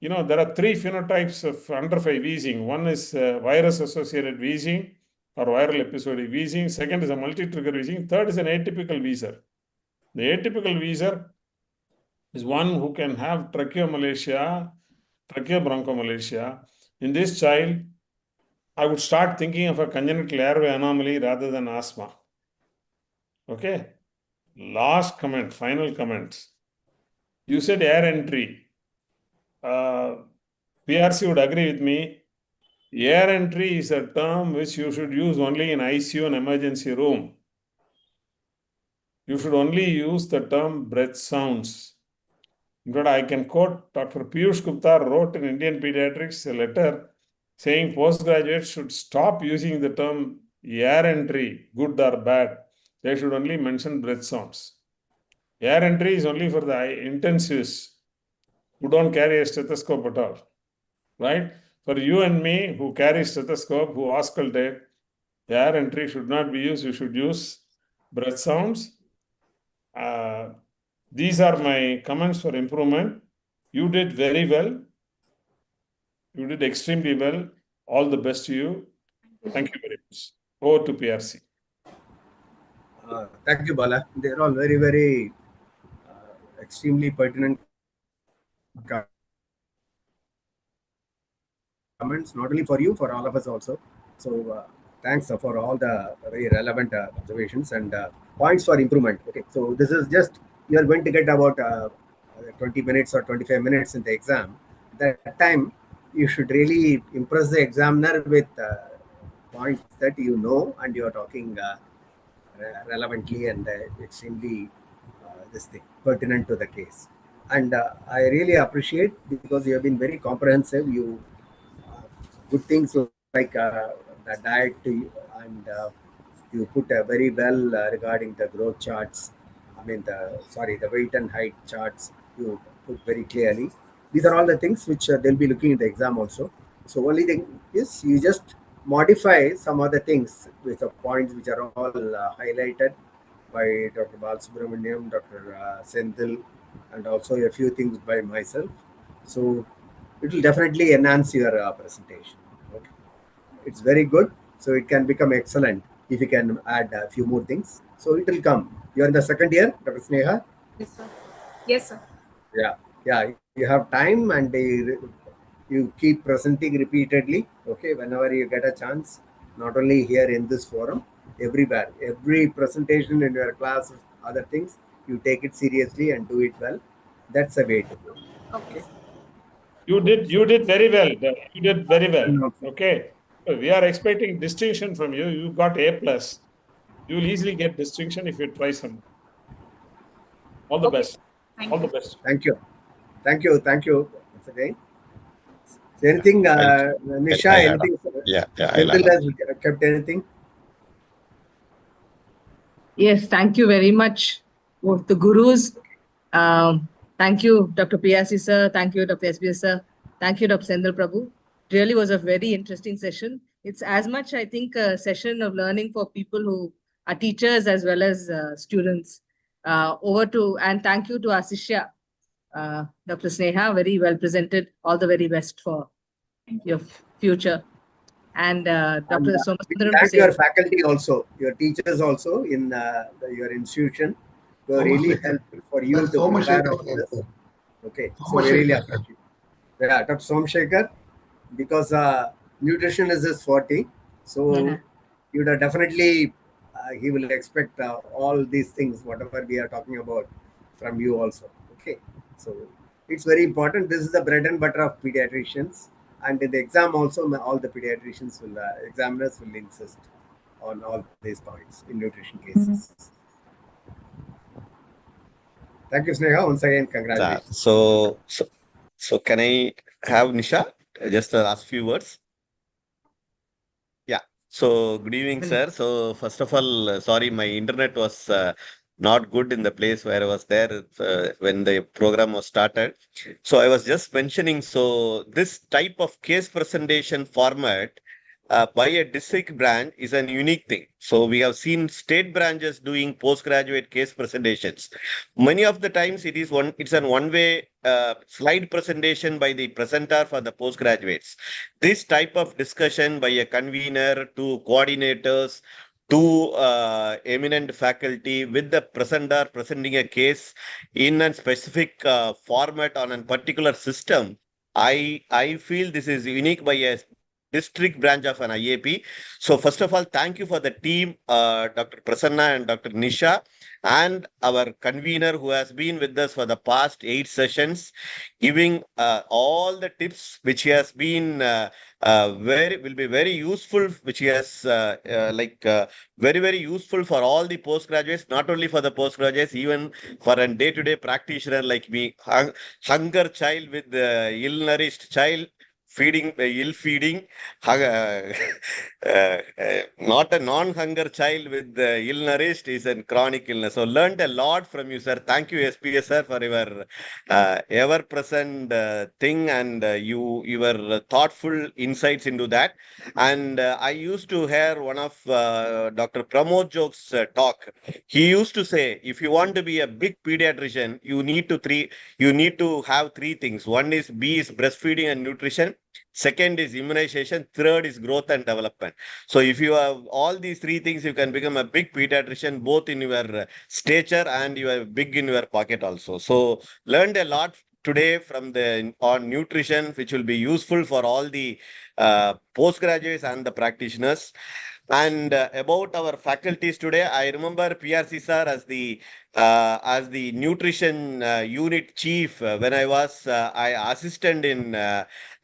there are three phenotypes of under 5 wheezing. One is virus-associated wheezing or viral episodic wheezing. Second is a multi-trigger wheezing. Third is an atypical wheezer. The atypical wheezer is one who can have tracheomalacia, tracheobronchomalacia. In this child, I would start thinking of a congenital airway anomaly rather than asthma. Okay. Last comment, final comments. You said air entry. PRC would agree with me. Air entry is a term which you should use only in ICU and emergency room. You should only use the term breath sounds. In fact, I can quote Dr. Piyush Gupta wrote in Indian Pediatrics a letter saying postgraduates should stop using the term air entry, good or bad. They should only mention breath sounds. Air entry is only for the intensivists who don't carry a stethoscope at all, right? For you and me who carry stethoscope, who auscultate, air entry should not be used. You should use breath sounds. These are my comments for improvement. You did very well. You did extremely well. All the best to you. Thank you very much. Over to PRC. Thank you, Bala. They're all very, very extremely pertinent comments, not only for you, for all of us also. So thanks for all the very relevant observations and points for improvement. Okay, so this is just, you are going to get about 20 minutes or 25 minutes in the exam. That time, you should really impress the examiner with points that you know and you are talking relevantly and extremely pertinent to the case. And I really appreciate, because you have been very comprehensive. You good things like the diet, and you put very well regarding the growth charts. I mean, the weight and height charts you put very clearly. These are all the things which they'll be looking in the exam also. So only thing is you just modify some other things with the points which are all highlighted by Dr. Balasubramaniam, Dr. Senthil, and also a few things by myself. So it will definitely enhance your presentation. Okay. It's very good. So it can become excellent if you can add a few more things. So it will come. You're in the second year, Dr. Sneha? Yes, sir. Yes, sir. Yeah. You have time and you keep presenting repeatedly. Okay, whenever you get a chance, not only here in this forum, everywhere, every presentation in your class, other things, you take it seriously and do it well. That's the way to go. Okay. You did very well. You did very well. Okay. We are expecting distinction from you. You got A+. You will easily get distinction if you try some. All the best. Thank All the you. best. Thank you. Thank you. Thank you once again. So anything, Nisha, anything? Yeah, Sendil has kept anything? Yes, thank you very much, both the gurus. Thank you, Dr. Piyasi sir. Thank you, Dr. SBS sir. Thank you, Dr. Sendil Prabhu. Really was a very interesting session. It's as much, I think, a session of learning for people who are teachers as well as students. And thank you to our Shishya, Dr. Sneha, very well presented. All the very best for your future. And Dr. Somasundaram to Thank say. your faculty also, your teachers also in your institution. So really helpful for you to prepare all this. Okay, so we really appreciate you. Yeah, Dr. Somshekar, because nutrition is his forte, so you would definitely he will expect all these things, whatever we are talking about, from you also. Okay, so it's very important. This is the bread and butter of pediatricians, and in the exam also, all the pediatricians will examiners will insist on all these points in nutrition cases. Thank you, Sneha. Once again, congratulations. So can I have Nisha just the last few words? Yeah. So good evening, sir. So first of all, sorry, my internet was not good in the place where I was there when the program was started. So I was just mentioning, so this type of case presentation format by a district branch is an unique thing. So we have seen state branches doing postgraduate case presentations. Many of the times it's an one-way slide presentation by the presenter for the postgraduates. This type of discussion by a convener to coordinators to eminent faculty with the presenter presenting a case in a specific format on a particular system, I feel this is unique by a district branch of an IAP. So first of all, thank you for the team, Dr. Prasanna and Dr. Nisha, and our convener who has been with us for the past 8 sessions, giving all the tips which he has been will be very useful, which he has very useful for all the postgraduates, not only for the postgraduates, even for a day-to-day practitioner like me. Hunger child with ill-nourished child, feeding ill feeding, not a non-hunger child with ill-nourished is a chronic illness. So learned a lot from you, sir. Thank you, SPS sir, for your ever-present thing and your thoughtful insights into that. And I used to hear one of Dr. Pramod Joke's talk. He used to say, if you want to be a big pediatrician, you need to have 3 things. One is breastfeeding and nutrition. Second is immunization. Third is growth and development. So if you have all these 3 things, you can become a big pediatrician, both in your stature and you are big in your pocket also. So learned a lot today from on nutrition, which will be useful for all the postgraduates and the practitioners. And about our faculties today, I remember PRC sir as the nutrition unit chief when I was I assistant in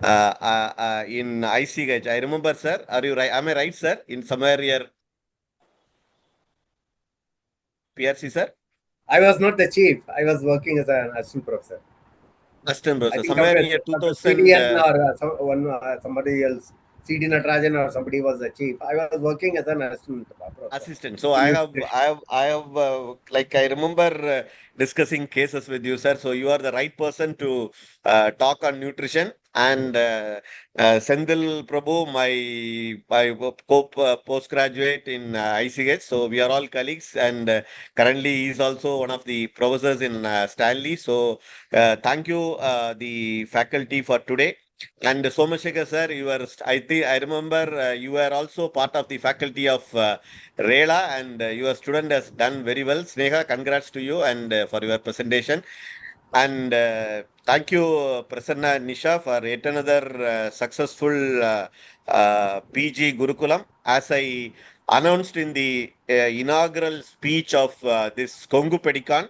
ICH. I remember, sir. Are you right? Am I right, sir? In somewhere here, PRC sir. I was not the chief. I was working as an assistant professor. Assistant professor. Somewhere near 2000. CDN or somebody else. CD Natarajan or somebody was the chief. I was working as an assistant. So I have like I remember discussing cases with you, sir. So you are the right person to talk on nutrition. And Sendil Prabhu, my postgraduate in ICH. So we are all colleagues, and currently he is also one of the professors in Stanley. So thank you, the faculty, for today. And Somashekar sir, I remember you were also part of the faculty of RELA, and your student has done very well. Sneha, congrats to you and for your presentation. And thank you, Prasanna and Nisha, for yet another successful PG Gurukulam. As I announced in the inaugural speech of this Kongu Pedikan,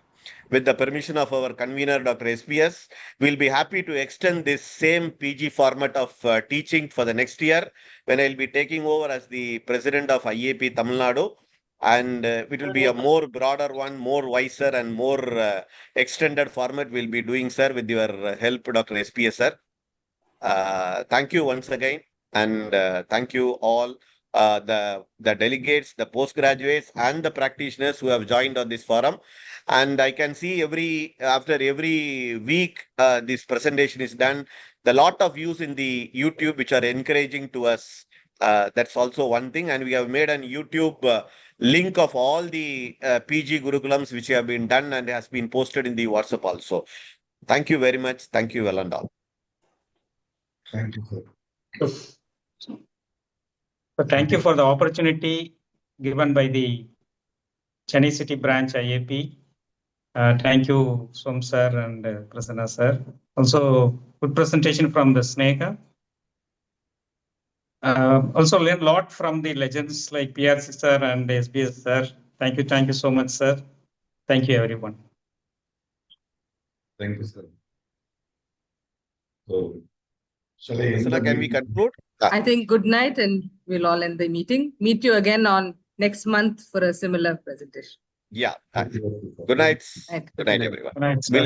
with the permission of our convener, Dr. SPS, we'll be happy to extend this same PG format of teaching for the next year when I'll be taking over as the president of IAP Tamil Nadu. And it will be a more broader one, more wiser and more extended format we'll be doing, sir, with your help, Dr. SPS, sir. Thank you once again. And thank you all, the delegates, the postgraduates and the practitioners who have joined on this forum. And I can see after every week, this presentation is done. The lot of views in the YouTube, which are encouraging to us. That's also one thing. And we have made an YouTube link of all the PG Gurukulams which have been done and has been posted in the WhatsApp also. Thank you very much. Thank you, well and all. Thank you, sir. So thank you for the opportunity given by the Chennai City branch IAP. Thank you, Som sir and Prasanna sir. Also, good presentation from the Sneha. Also learned a lot from the legends like PRC sir and SBS sir. Thank you so much, sir. Thank you, everyone. Thank you, sir. So, shall I end Prasanna, the can we meeting? conclude? I think good night, and we'll all end the meeting. Meet you again on next month for a similar presentation. Yeah. Thank you. Good night. Right. Good night, everyone. Good night, sir.